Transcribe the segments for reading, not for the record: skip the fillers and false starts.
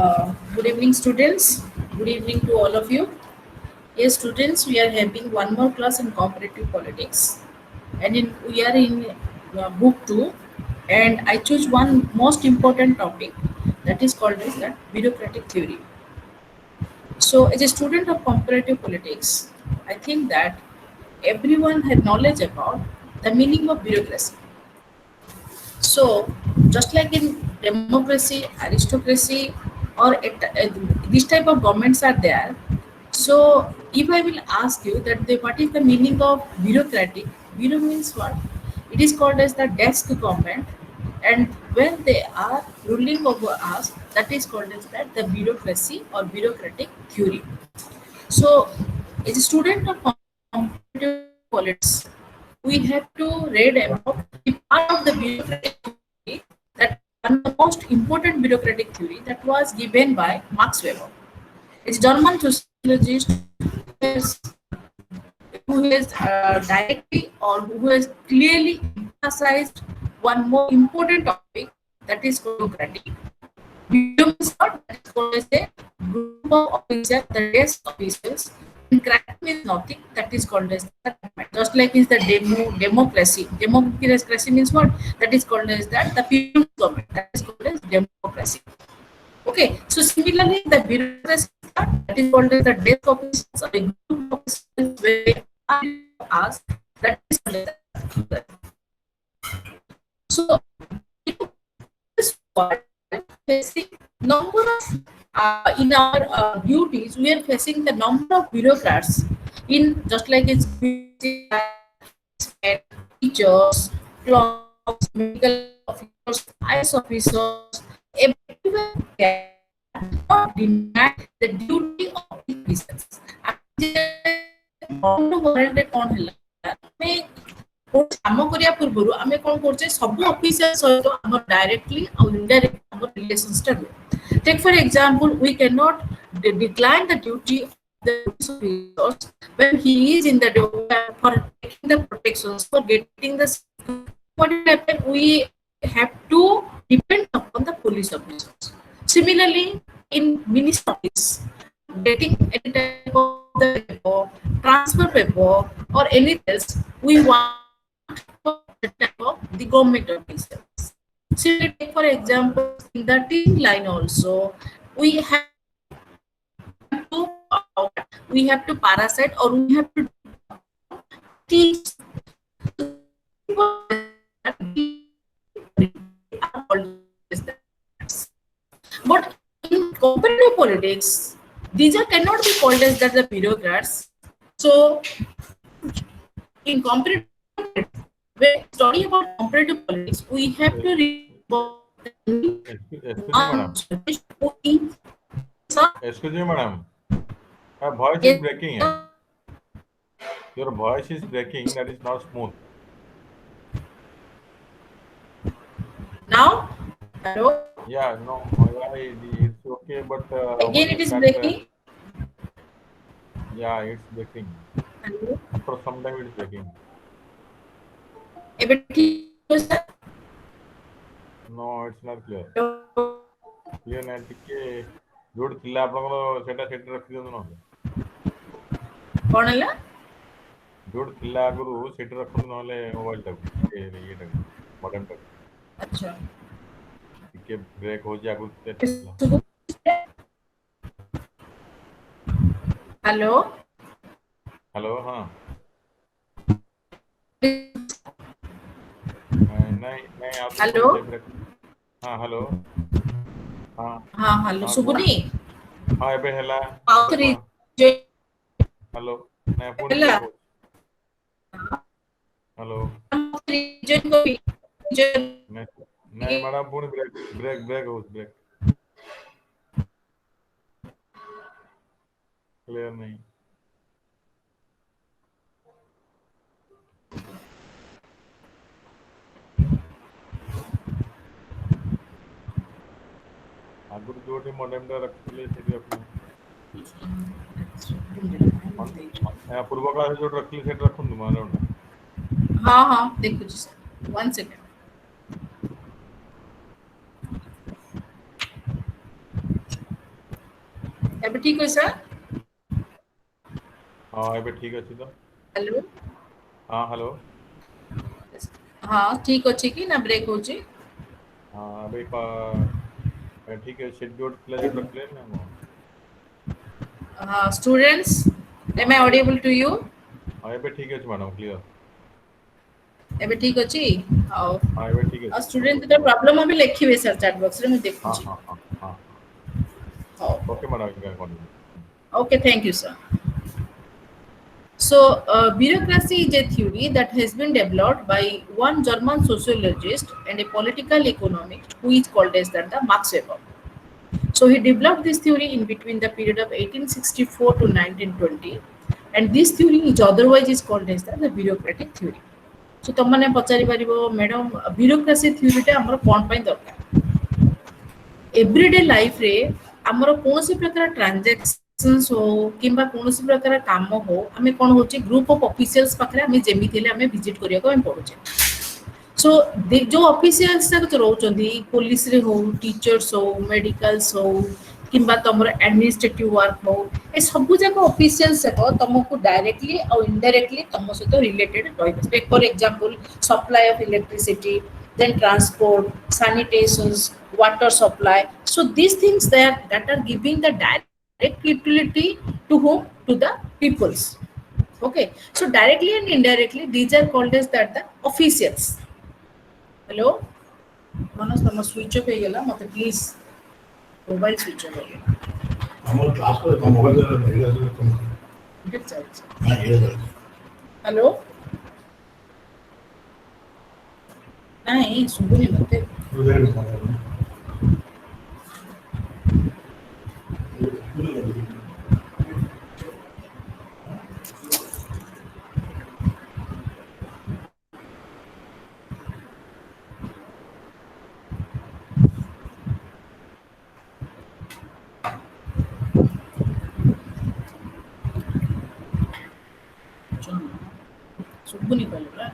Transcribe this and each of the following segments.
Good evening, students. Good evening to all of you. Yes, students, we are having one more class in comparative politics, and we are in book two, and I choose one most important topic that is called as that bureaucratic theory. So, as a student of comparative politics, I think that everyone had knowledge about the meaning of bureaucracy. So, just like in democracy, aristocracy, or this type of governments are there. So, if I will ask you that what is the meaning of bureaucratic? Bureau means what? It is called as the desk government, and when they are ruling over us, that is called as that the bureaucracy or bureaucratic theory. So, as a student of comparative politics, we have to read about the part of the bureaucratic theory, that one of the most important bureaucratic theory that was given by Max Weber. It's German sociologist who has directly or who has clearly emphasized one more important topic, that is bureaucratic. Bureau means what? That is called as a group of officers, the desk officers. And crack means nothing. That is called as the just like is the democracy. Democracy means what? That is called as that the people's government. That is called as democracy. Okay. So similarly, the bureaucracy that is called as the desk officers or a group of officers where they are asked, that is called as the so this what facing number of in our duties, we are facing the number of bureaucrats in just like it's teachers, clerks, medical officers, IS officers, everywhere not deny the duty of the officers. World कौन है काम करिया पूर्व आमे कोन करछे सब officer सहित हम डायरेक्टली और इनडायरेक्टली हम रिलेशंस टा take for example we can not decline the duty of the officers when he is in the for taking the protections for getting the what will happen, we have to depend upon the police officers. Similarly, in ministry office, getting any type of the paper, transfer paper or anything else, we want for the type of the government officers. So take for example in the teaching line also, we have to we have to parasite or we have to teach but in comparative politics, these are cannot be called as that the bureaucrats. So in comparative politics, when we study about comparative politics, we have to read about Excuse me, madam. Your voice is breaking. Your voice is breaking. That is not smooth. Now, hello. Yeah, no, it's okay, but Again, when it you is start, breaking. yeah, it's breaking. Hello. After some time, it's breaking. ଏବେ ଠିକ ଅଛି sir? No, it's not clear. Hello? Clear ନାହିଁ ଟିକେ ଯୋଉଠି ଥିଲା ଆପଣଙ୍କର ସେଟା ସେଠି ରଖିଦିଅନ୍ତୁ ନହେଲେ କଣ ହେଲା? ଯୋଉଠି ଥିଲା ଆଗରୁ ସେଠି ରଖନ୍ତୁ ନହେଲେ ମୋବାଇଲଟାକୁ ଇଏଟାକୁ ମଡେମଟାକୁ ଆଚ୍ଛା। ଟିକେ ବ୍ରେକ୍ ହଉଛି ଆଗରୁ ଥିଲା। ହ୍ୟାଲୋ। ହ୍ୟାଲୋ, ହଁ ନାଇଁ ନାଇଁ ଆଉ ଥରେ ହ୍ୟାଲୋ। କୁହନ୍ତୁ ସେ ବ୍ରେକ୍। ହଁ ହ୍ୟାଲୋ, ହଁ ହଁ ହ୍ୟାଲୋ ହଁ କୁହନ୍ତୁ। ଶୁଭୁନି? ହଁ ଏବେ ହେଲା, ଆଉ ଏବେ ଥରେ କୁହ। ହ୍ୟାଲୋ, ନାଇଁ ପୁଣି ହେଲା। ବ୍ରେକ୍ ହଉଛି। ହ୍ୟାଲୋ, ନାଇଁ ମ୍ୟାଡ଼ାମ ପୁଣି ବ୍ରେକ୍ ହଉଛି ବ୍ରେକ୍ କ୍ଲିୟର ନାହିଁ। ଆଗରୁ ଯୋଉଠି ମଡେମଟା ରଖିଥିଲେ ସେଠି ରଖୁନାହାନ୍ତି। ପୂର୍ବ କ୍ଲାସରେ ଯୋଉଠି ରଖିଥିଲେ ସେଠି ରଖନ୍ତୁ ମଡେମଟା। ହଁ ହଁ ଦେଖୁଛି ସାର୍ 1 ସେକେଣ୍ଡ। ଏବେ ଠିକ ଅଛି sir? हाँ ଏବେ ठीक ଅଛି ତ। Hello? हाँ हेलो। हाँ ठीक ଅଛି କି ନା ବ୍ରେକ୍ ହଉଛି? हाँ ଏବେ ठीक है शेड्यूल ଥିଲା ଯେ ରଖିଲେ ନା କଣ? Students, am I audible to you? हाँ ଏବେ ठीक ଅଛି ମ୍ୟାଡ଼ାମ କ୍ଲିୟର। ଏବେ ଠିକ ଅଛି? ହଉ। हाँ ଏବେ ठीक ଆଉ ଅଛି। ଷ୍ଟୁଡେଣ୍ଟ ଯେତେବେଳେ ପ୍ରୋବ୍ଲେମ ବି ଲେଖିବେ ସାର୍ ଚାଟ୍ ବକ୍ସରେ ମୁଁ हाँ ଦେଖୁଛି। हाँ हाँ हाँ ହଉ। Okay madam you can continue. Okay, thank you, sir. So, bureaucracy is a theory that has been developed by one German sociologist and a political economist who is called as that the Max Weber. So he developed this theory in between the period of 1864 to 1920, and this theory is otherwise is called as the bureaucratic theory. So तुमने पचारि परिबो madam bureaucracy theory टा हमर कोन पई दरकार? Everyday life रे हमर कोनोसी प्रकार transactions हो किंबा कोनोसी प्रकार काम हो हमें कोन होची ग्रुप ऑफ ऑफिशियल्स पाखरे हमें जेमिति ले हमें विजिट करिया को हम पड़ुचे. सो जो ऑफिशियल्स तक रोचंदी पुलिस रे हो टीचर्स हो मेडिकल्स हो किंबा तमर एडमिनिस्ट्रेटिव वर्क हो ए सब जाक ऑफिशियल्स को तुमको डायरेक्टली और इनडायरेक्टली तुम सहित रिलेटेड रही. For example supply of electricity, then transport, sanitations, water supply. So these things that are giving the direct utility to whom? To the peoples. Okay. So directly and indirectly these are called as that the officials. Hello? Manas, tama switch off ହେଇଗଲା ମତେ please mobile switch off ହେଇଗଲା. ଆମର class ପରେ ତମ mobile hello ନାଇଁ ଶୁଭୁନି ମତେ. ଶୁଭୁନି କହିଲେ ପରା.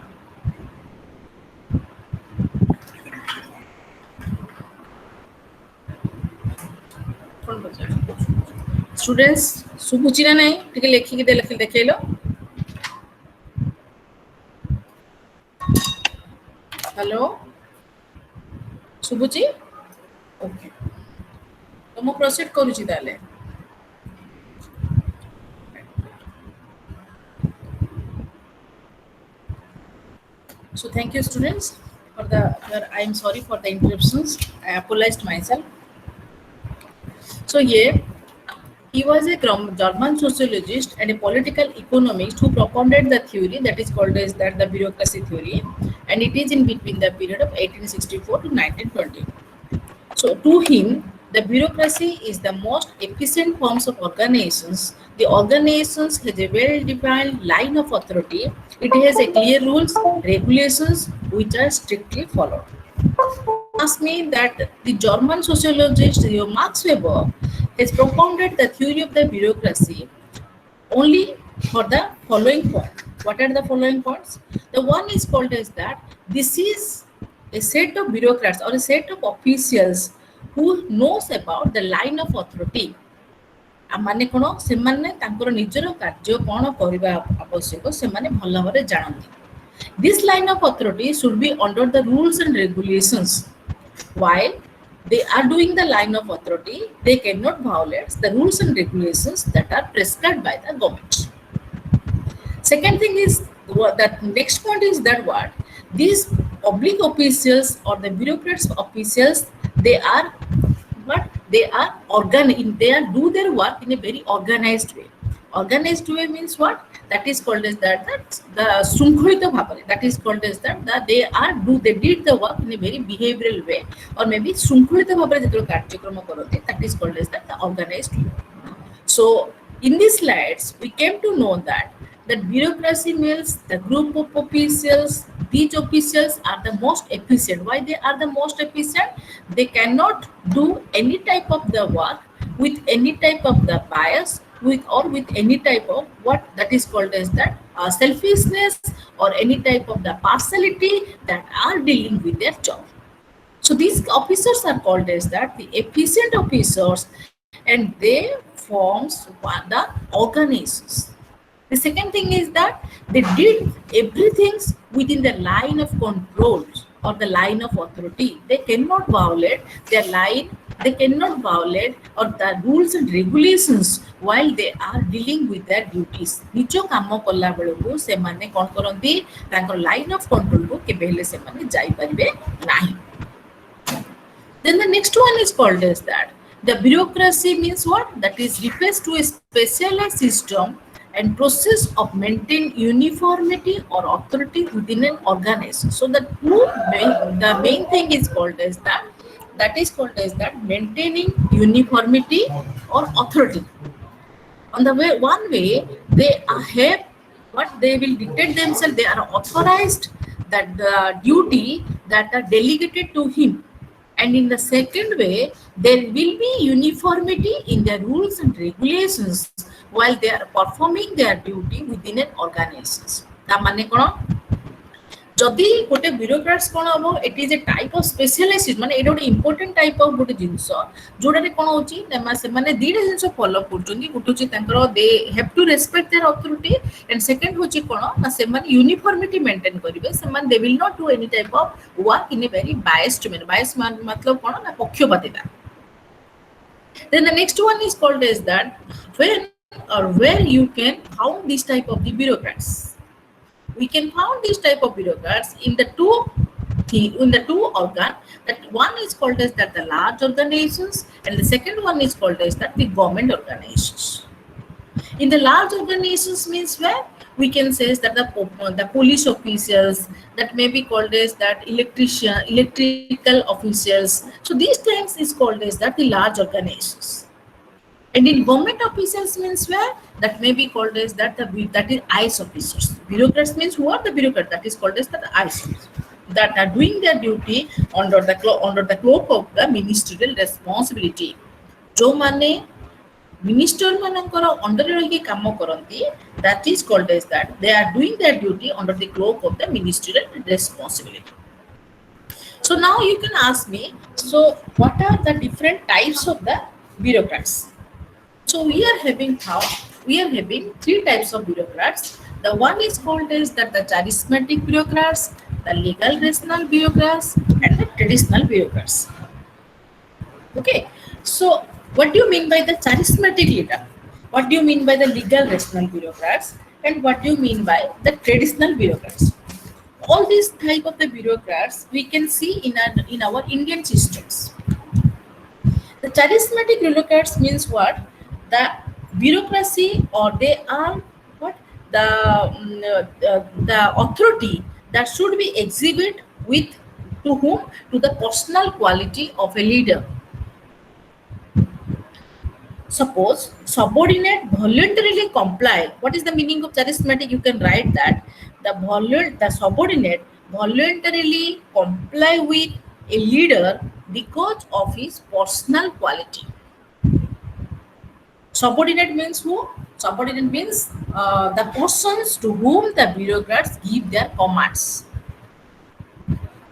स्टूडेंट्स सुबुची ना नहीं टिके लेखिकी देखैलो. हेलो सुबुची ओके तो मु प्रोसीड करूची ताले. So thank you students for the I am sorry for the interruptions. I apologized myself. So yeah, he was a German sociologist and a political economist who propounded the theory that is called as that the bureaucracy theory, and it is in between the period of 1864 to 1920. So to him, the bureaucracy is the most efficient forms of organizations. The organizations has a well-defined line of authority. It has a clear rules, regulations which are strictly followed. Ask me that the German sociologist Max Weber has propounded the theory of the bureaucracy only for the following point. What are the following points? The one is called as that this is a set of bureaucrats or a set of officials who knows about the line of authority. माने कोन से माने तांकर निजर कार्य कोन करिबा आवश्यक से माने भल भाबरे जानନ୍ତି. This line of authority should be under the rules and regulations. While they are doing the line of authority, they cannot violate the rules and regulations that are prescribed by the government. Second thing is that next point is that what these public officials or the bureaucrats officials they are they are do their work in a very organized way. Organized way means what? That is called as that the शृंखलित भाବରେ that is called as that they did the work in a very behavioral way or maybe शृंखलित भाବରେ ଯେତେବେଳେ କାର୍ଯ୍ୟକ୍ରମ କରନ୍ତି that is called as the organized way. So in these slides we came to know that bureaucracy means the group of officials. These officials are the most efficient. Why they are the most efficient? They cannot do any type of the work with any type of the bias with any type of what that is called as that selfishness or any type of the partiality that are dealing with their job. So these officers are called as that the efficient officers, and they forms the organizations. The second thing is that they did everything within the line of control or the line of authority. They cannot violate their line, they cannot violate or the rules and regulations while they are dealing with their duties. ନିଜ କାମ କଲା ବେଳକୁ ସେମାନେ କ'ଣ କରନ୍ତି ତାଙ୍କର line of କଣ୍ଟ୍ରୋଲକୁ କେବେ ହେଲେ ସେମାନେ ଯାଇପାରିବେ ନାହିଁ. Then the next one is called as that. The bureaucracy means what? That is refers to a specialized system and process of maintain uniformity or authority within an organization. So the main thing is called as that. That is called as that maintaining uniformity or authority. On the way, one way they have what they will dictate themselves. They are authorized that the duty that are delegated to him. And in the second way, there will be uniformity in the rules and regulations while they are performing their duty within an organization. ता माने कोन जदि गोटे bureaucrats कोन हबो it is a type of specialization माने एटा गोटे important type of गोटे जिंस जोडा रे कोन होची से माने दीटा जिंस फॉलो करचोंदी गोटे होची तांकर they have to respect their authority and second होची कोन ना से माने यूनिफॉर्मिटी मेंटेन करिवे से माने they will not do any type of work in a very biased man bias मतलब कोन ना पक्षपातिता. Then the next one is called as that when or where you can found this type of the bureaucrats. We can found this type of bureaucrats in the two organ. That one is called as that the large organizations and the second one is called as that the government organizations. In the large organizations means where we can say that the police officials, that may be called as that electrical officials. So these things is called as that the large organizations. And in government officials means where that may be called as that that is IS officers. Bureaucrats means who are the bureaucrat that is called as the IS that are doing their duty under the cloak of the ministerial responsibility. जो माने minister मानकर under रही काम करती that is called as that they are doing their duty under the cloak of the ministerial responsibility. So now you can ask me, so what are the different types of the bureaucrats? So we are having three types of bureaucrats. The one is called as that the charismatic bureaucrats, the legal rational bureaucrats, and the traditional bureaucrats. Okay. So what do you mean by the charismatic leader? What do you mean by the legal rational bureaucrats? And what do you mean by the traditional bureaucrats? All these type of the bureaucrats we can see in our Indian systems. The charismatic bureaucrats means what? The bureaucracy or they are what the authority that should be exhibited with to whom to the personal quality of a leader. Suppose subordinate voluntarily comply. What is the meaning of charismatic? You can write that the subordinate voluntarily comply with a leader because of his personal quality. Subordinate means who? Subordinate means the persons to whom the bureaucrats give their commands.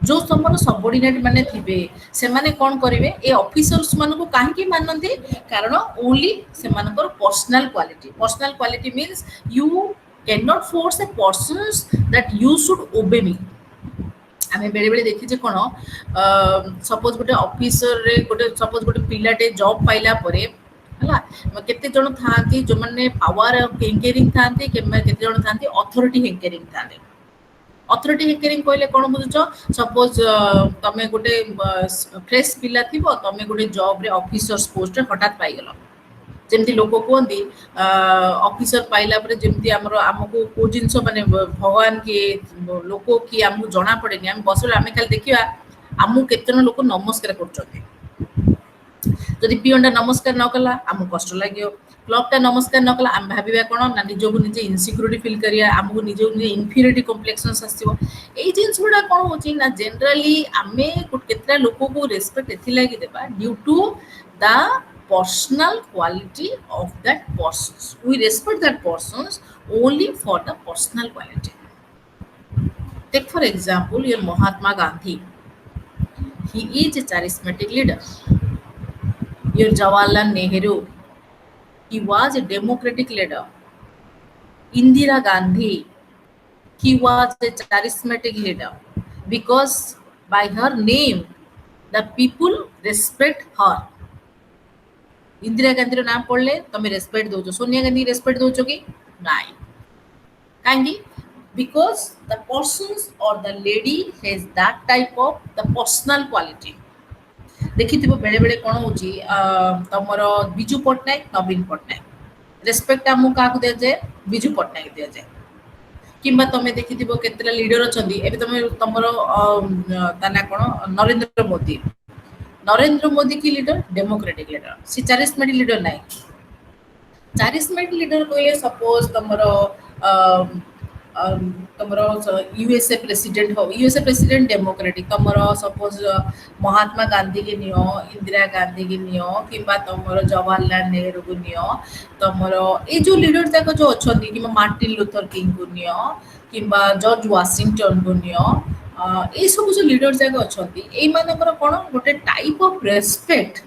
जो summer subordinate माने थिबे से माने कोन करिवे ए officers मानको काहे माननते कारण only से मानकर personal quality means you can not force a persons that you should obey me. आमे बेले बेले देखि जे कोन सपोज गोटे ऑफिसर रे गोटे सपोज गोटे पिलाटे जॉब पाइला परे हला केते जण थांती जो माने पावर हेंकरिंग थांती केते जण थांती अथॉरिटी हेंकरिंग थांती. अथॉरिटी हेकरिंग कहले कोन बुझछ सपोज तमे गोटे फ्रेश पिला थिबो तमे गोटे जॉब रे ऑफिसर्स पोस्ट रे हठात पाई गेलो जेमती लोक कोंदी ऑफिसर पाइला परे जेमती हमको को जिंस माने भगवान के लोक की हमको जणा पड़ेनी हम बसले हमें खाली देखिबा हमको केतन लोक नमस्कार करछथि. जदि पियनटा नमस्कार न कला हमको कष्ट लागियो क्लबटा नमस्कार न कला हम भाबिबा कोन ना निजो निजे इनसिक्योरिटी फील करिया हमको निजे निजे इन्फीरियरिटी कॉम्प्लेक्सन्स आसीबो. एई जिंस गुडा कोन होची ना जनरली हमें केतरा लोक को रेस्पेक्ट एथि लागि देबा due to the personal quality of that persons. We respect that persons only for the personal quality. Take for example your Mahatma Gandhi. He is a charismatic leader. Your Jawaharlal Nehru. He was a democratic leader. Indira Gandhi, he was a charismatic leader because by her name, the people respect her. Indira Gandhi नाम पढ़ले तुम respect दौच Sonia Gandhi respect दौच कि नाई कहीं because the persons or the lady has that type of the personal quality देखिथिबो बेले बेले कोन होची तमरो बिजू पटनायक नवीन पटनायक रेस्पेक्ट आमु काकू दे जे बिजू पटनायक दे जे किंबा तमे देखिथिबो केतला लीडर अछंदी एबे तमे तमरो ताना कोन नरेंद्र मोदी की लीडर डेमोक्रेटिक लीडर सी चारिस्मेटिक लीडर नाही चारिस्मेटिक लीडर कहले सपोज तमरो तमरो यूएसए प्रेसिडेंट डेमोक्रेटिक तमरो सपोज महात्मा गांधी के नियो इंदिरा गांधी के नियो किंबा तमरो जवाहरलाल नेहरू को नियो तमरो ए जो लीडर तक जो अछंदी किंबा मार्टिन लूथर किंग को नियो किंबा जॉर्ज वाशिंगटन को नियो ए सब जो लीडर जाक अछंती ए मानकर कोन गोटे type of respect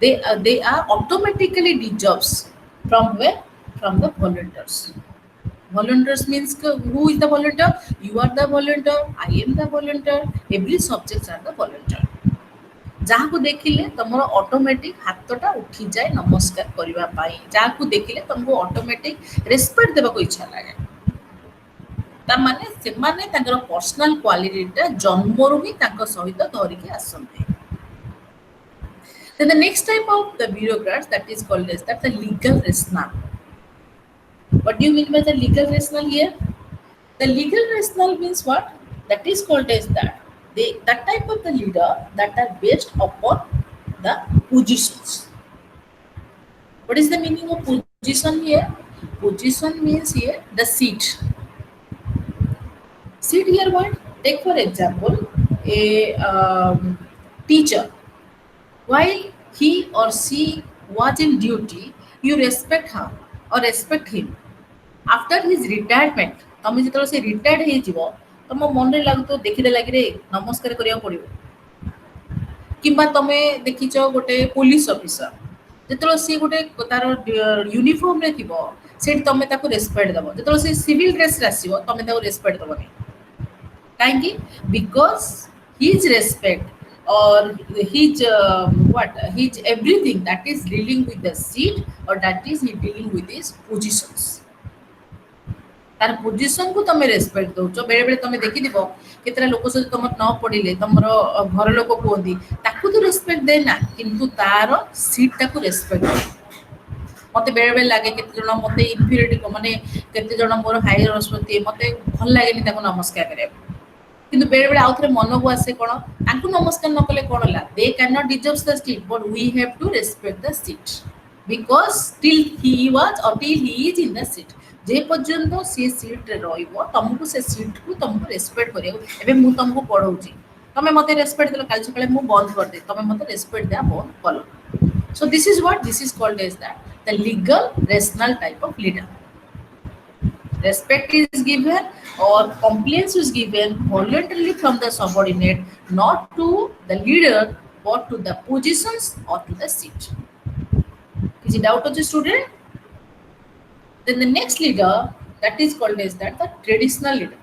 they are automatically deserves from where from the volunteers means who is the volunteer you are the volunteer I am the volunteer every subjects are the volunteer जहाँ को देखिले तमरो automatic हाथटा उठी जाए नमस्कार करबा पाई जहाँ को देखिले तुमको ऑटोमेटिक रेस्पेक्ट देबा को इच्छा लागे ता माने से माने ताकर पर्सनल क्वालिटीटा जन्मरु ही ताकर सहित धरि के आसंते then the next type of the bureaucrats that is called as that the legal rationale what do you mean by the legal rationale here the legal rationale means what that is called as that that type of the leader that are based upon the positions what is the meaning of position here position means here the seat here what take for example a teacher while he or she was in duty you respect her or respect him after his retirement तमे जेतलो से retired हे जिवो तम मन रे लागतो देखिले लागि रे नमस्कार करिया पड़िबो किबा तमे देखिचो गोटे पुलिस ऑफिसर जेतलो से गोटे तार यूनिफॉर्म रे थिबो सेठ तमे ताको रेस्पेक्ट दबो जेतलो से सिविल ड्रेस रे आसीबो तमे ताको रेस्पेक्ट दबो काहेकि because his respect or his his everything that is dealing with the seat or that is he dealing with his positions तार पोजीशन को तमे रेस्पेक्ट दोचो बेले बेले तमे देखि दिबो केतरा लोक से तम न पडिले तमरो घर लोक कोंदी ताकू तो रेस्पेक्ट देना किंतु तार सीट ताकू रेस्पेक्ट मते बेले बेले लागे केते जण मते इन्फीरियरिटी को माने केते जण मोर हायर रेस्पेक्ट मते भल लागेनी ताकू नमस्कार करे किंतु बेले बेले आउथरे मन को आसे कोन ताकू नमस्कार न कले कोन ला they can not deserve the seat but we have to respect the seat because till he was or till he is in the seat जे पर्यंत से सीट रे रहिबो तुमको से सीट को तुमको रेस्पेक्ट करियो एबे मु तुमको पढौची तमे मते रेस्पेक्ट देलो काल सकाळे मु बंद कर दे तमे मते रेस्पेक्ट दे बंद कलो so this is called as that the legal rational type of leader respect is given or compliance is given voluntarily from the subordinate not to the leader but to the positions or to the seat is it doubt of the student then the next leader that is called as that the traditional leader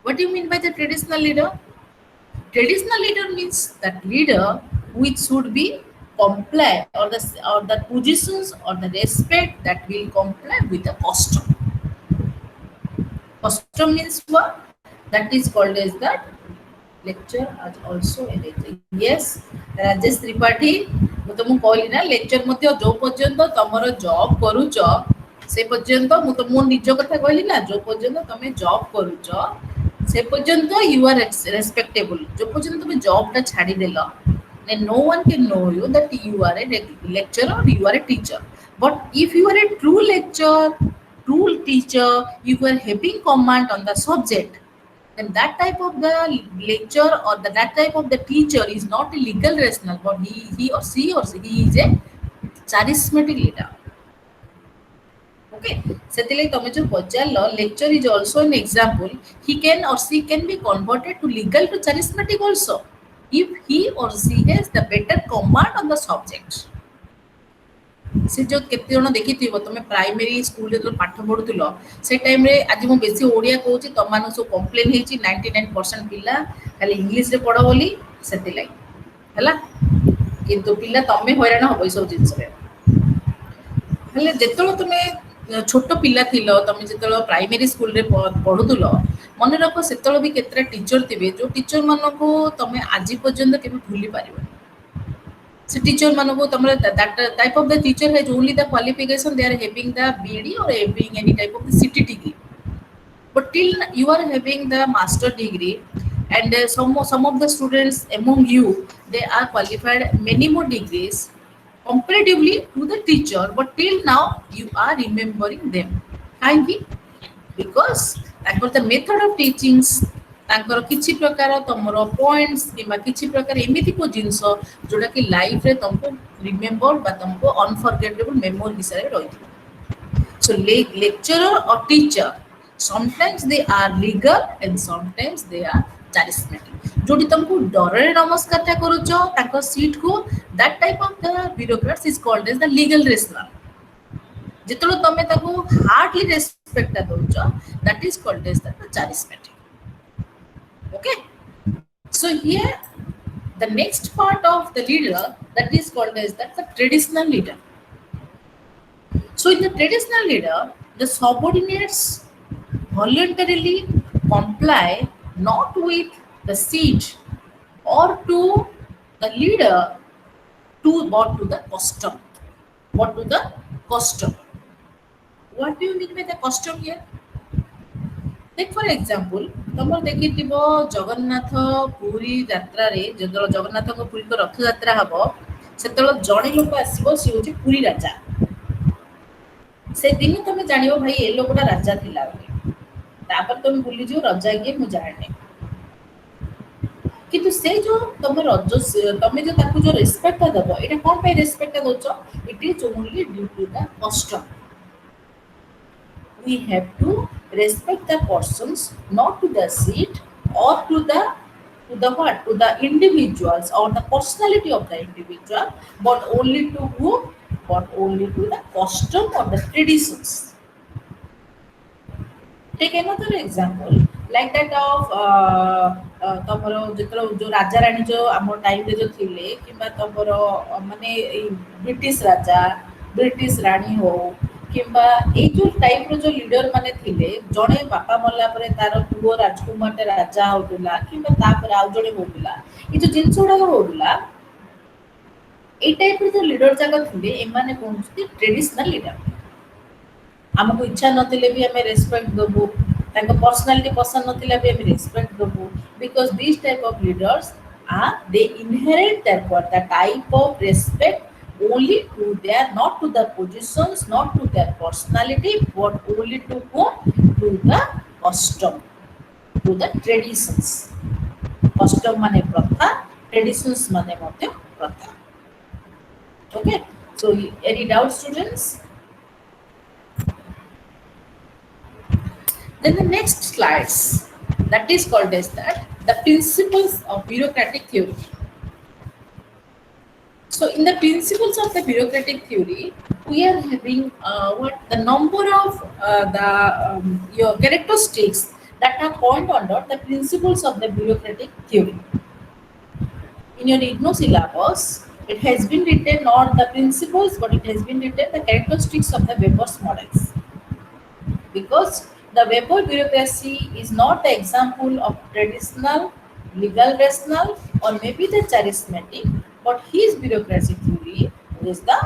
what do you mean by the traditional leader means that leader which should be comply or the positions or the respect that will comply with the custom means what that is called as that lecture as also a lecture yes Rajesh Tripathi मु तुमको कहली ना lecture मध्ये जो पर्यंत तमरो job करूच से पर्यंत मु तो मो निज कथा कहली ना जो पर्यंत तमे जॉब करूच से पर्यंत यू आर रेस्पेक्टेबल जो पर्यंत तुम जॉब टा छाडी देला then no one can know you that you are a lecturer or you are a teacher but if you are a true teacher you are having command on the subject then that type of the lecturer or that type of the teacher is not a legal rational but he or she is a charismatic leader okay setile tome jo pacharlo lecture is also an example he can or she can be converted to legal to charismatic also if he or she has the better command on the subject से जो केते जण देखिथिबो तमे primary school रे जो पाठ पढुथिलो से time रे आज मु बेसी ओडिया कहूची तम मानु सो कंप्लेन हेची 99% पिला खाली इंग्लिश रे पढो बोली सेति लागी हला किंतु पिला तमे हैरान होबो सब जिंस रे हेले जेतलो तुमे छोट पिला थिलो तमे जेतलो प्राइमरी स्कूल रे पढुथुलो मन रख सेतलो भी केतरा टीचर थिबे जो टीचर मानको तमे आजि पर्यंत केबे भूली पारिबो so teacher manako tamara that type of the teacher has only the qualification they are having the BD or having any type of the CT degree but till you are having the master degree and some of the students among you they are qualified many more degrees comparatively to the teacher but till now you are remembering them thank you because ତାଙ୍କର the method of teachings ତାଙ୍କର କିଛି ପ୍ରକାର ତମର points କିମ୍ବା କିଛି ପ୍ରକାର ଏମିତି କୋ ଜିନିଷ ଯୋଉଟା କି ଲାଇଫରେ ତମକୁ ରିମେମ୍ବର ବା ତମକୁ ଅନଫରଗେଟେବଲ ମେମୋରି ହିସାବରେ ରହିଥିବ so lecturer or teacher sometimes they are legal and sometimes they are charismatic जोटी तुमको डरे नमस्कारटा करूछ ताको सीट को that type of the bureaucrats is called as the legal rational जेतलो तमे ताको हार्डली रेस्पेक्ट दउछ that is called as the charismatic okay so here the next part of the leader that is called as the traditional leader so in the traditional leader the subordinates voluntarily comply not with the seat or to the leader to but to the custom what to the custom what do you mean by the custom here take for example तमर देखिथिबो जगन्नाथ पुरी यात्रा रे जदर जगन्नाथ को पुरी को रथ यात्रा हबो सेतलो जणे लोक आसीबो से होची पुरी राजा से दिन तमे जानियो भाई ए लोकटा राजा थिला बोली तापर तमे भूली जो राजा के मु जाने किंतु से जो तमे रज तमे जो ताकू जो रेस्पेक्ट दबो एटा कोन पे रेस्पेक्ट दोचो it is only due to the custom we have to respect the persons not to the seat or to the what to the individuals or the personality of the individual but only to who but only to the custom or the traditions take another example like that of तमरो जेतलो जो राजा रानी जो हमर time रे जो थिले किबा तमरो माने British राजा British रानी हो किंबा ए जो टाइप रो जो लीडर माने थिले जणे बापा मल्ला परे तार पुओ राजकुमार राजा होतला किंबा ता पर आउ जणे होतला ए जो जिंसोडा होतला ए टाइप रो जो लीडर जागा थिले ए माने कोनस्ती ट्रेडिशनल लीडर हमको इच्छा नथिले भी हमें रेस्पेक्ट दबो ताको पर्सनालिटी पसंद नथिला भी हमें रेस्पेक्ट दबो because this type of leaders are they inherit the type of respect only to their not to the positions not to their personality but only to who to the custom to the traditions custom mane pratha traditions mane mote pratha okay so any doubt students then the next slides that is called as the principles of bureaucratic theory. So in the principles of the bureaucratic theory, we are having what the number of your characteristics that are point under the principles of the bureaucratic theory. In your IGNOU syllabus, it has been written not the principles, but it has been written the characteristics of the Weber's models. Because the Weber bureaucracy is not the example of traditional, legal rational, or maybe the charismatic, but his bureaucracy theory is the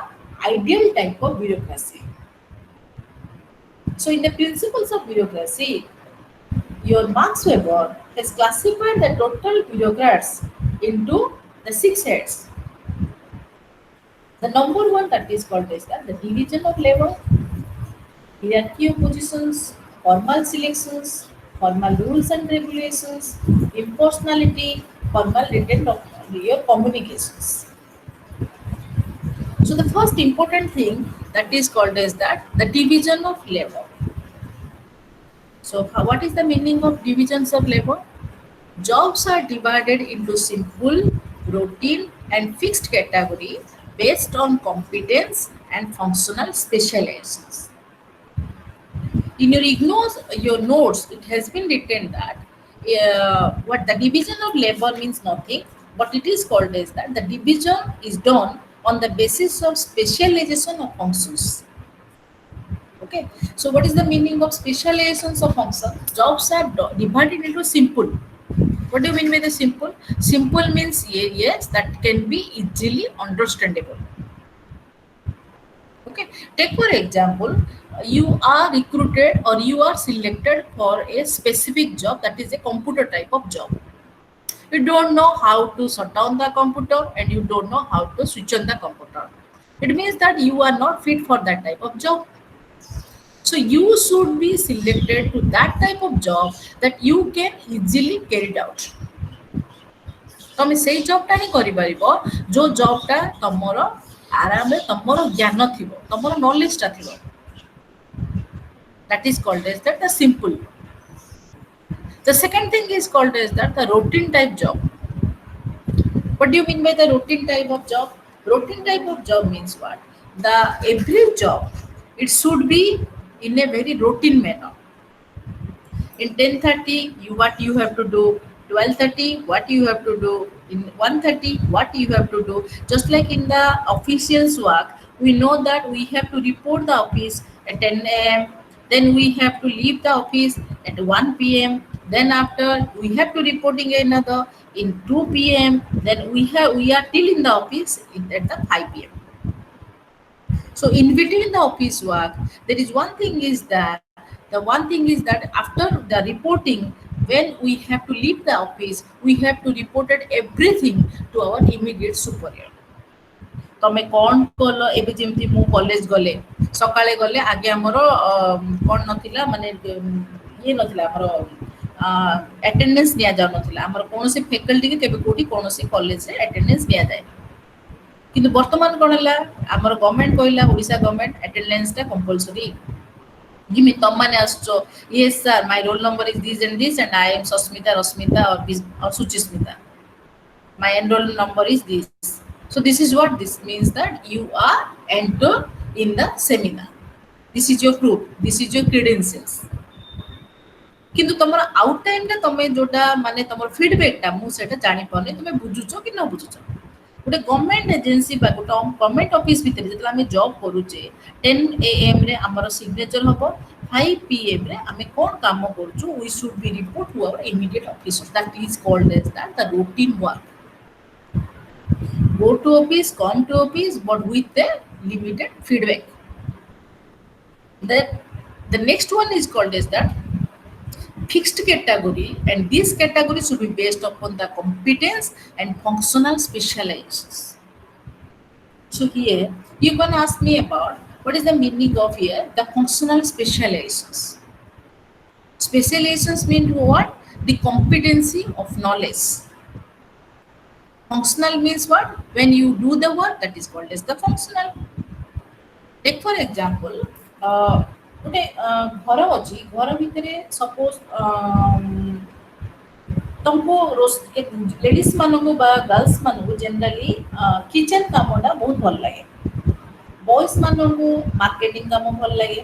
ideal type of bureaucracy. So in the principles of bureaucracy, your Max Weber has classified the total bureaucrats into the 6 heads. The number one that is called as the division of labor, hierarchy of positions, formal selections, formal rules and regulations, impersonality, formal written your communications. So the first important thing that is called as the division of labor. So what is the meaning of divisions of labor? Jobs are divided into simple, routine and fixed category based on competence and functional specializations. In your ignores your notes, it has been written that what the division of labor means nothing, but it is called as that the division is done on the basis of specialization of functions. Okay, so what is the meaning of specializations of functions? Jobs are divided into simple. What do you mean by the simple? Simple means yes, that can be easily understandable. Okay, take for example, you are recruited or you are selected for a specific job, that is a computer type of job. You don't know how to shut down the computer and you don't know how to switch on the computer. It means that you are not fit for that type of job. So you should be selected to that type of job that you can easily carry it out. ତମେ ସେଇ ଜବଟା ହିଁ କରିପାରିବ ଯୋଉ ଜବଟା ତମର ଆରାମରେ ତମର ଜ୍ଞାନ ଥିବ, ତମର ନଲେଜଟା ଥିବ. That is called as that the simple. The second thing is called as that the routine type job. What do you mean by the routine type of job? Routine type of job means what? The every job, it should be in a very routine manner. In 10:30, what you have to do, 12:30 what you have to do, in 1:30 what you have to do. Just like in the officials work, we know that we have to report the office at 10 a.m., then we have to leave the office at 1 p.m., then after we have to reporting another in 2 p.m., then we are till in the office at the 5 p.m. So in between the office work, there is one thing is that the one thing is that after the reporting, when we have to leave the office, we have to report everything to our immediate superior. ତମେ କ'ଣ କଲ, ଏବେ ଯେମିତି ମୁଁ college ଗଲେ ସକାଳେ ଗଲେ ଆଗେ ଆମର କ'ଣ ନଥିଲା, ମାନେ ଇଏ ନଥିଲା ଆମର ଆଟେଣ୍ଡାନ୍ସ ନିଆଯାଉନଥିଲା. ଆମର କୌଣସି ଫ୍ୟାକଲ୍ଟି କେବେ କୋଉଠି କୌଣସି କଲେଜରେ ଆଟେଣ୍ଡାନ୍ସ ନିଆଯାଏ. କିନ୍ତୁ ବର୍ତ୍ତମାନ କ'ଣ ହେଲା, ଆମର ଗଭର୍ଣ୍ଣମେଣ୍ଟ କହିଲା, ଓଡ଼ିଶା ଗଭର୍ଣ୍ଣମେଣ୍ଟ ଆଟେଣ୍ଡାନ୍ସଟା କମ୍ପଲସରି. Give me ତମମାନେ ଆସୁଛ, yes sir, my roll number is this and this and I am Susmita, Rasmita or Suchismita. My enroll number is this. So this is what this means, that you are entered in the seminar. This is your proof, this is your credentials. কিন্তু তোমার out টাইমটা তুমি যেটা মানে তোমার ফিডব্যাকটা মু সেটা জানি পারনি, তুমি বুঝুছ কি না বুঝুছ. গোটে গভর্নমেন্ট এজেন্সি বা গোটে গভর্নমেন্ট অফিস ভিতরে যেতে আমি জব করুছে, 10 AM রে আমার সিগনেচর হব, 5 PM রে আমি কোন কাম করছু, we should be report to our immediate officer. That is called as that the routine work. Go to office, come to office, but with a limited feedback. The next one is called as that fixed category, and this category should be based upon the competence and functional specializations. So here you can ask me about what is the meaning of here the functional specializations. Specializations mean what? The competency of knowledge. Functional means what? When you do the work, that is called as the functional. Take for example, ଗୋଟେ ଘର ଅଛି, ଘର ଭିତରେ suppose तुमको ladies मानू बा girls मानू generally kitchen कामटा बहुत भल लगे, बॉयज मानू मार्केटिंग काम भल लगे,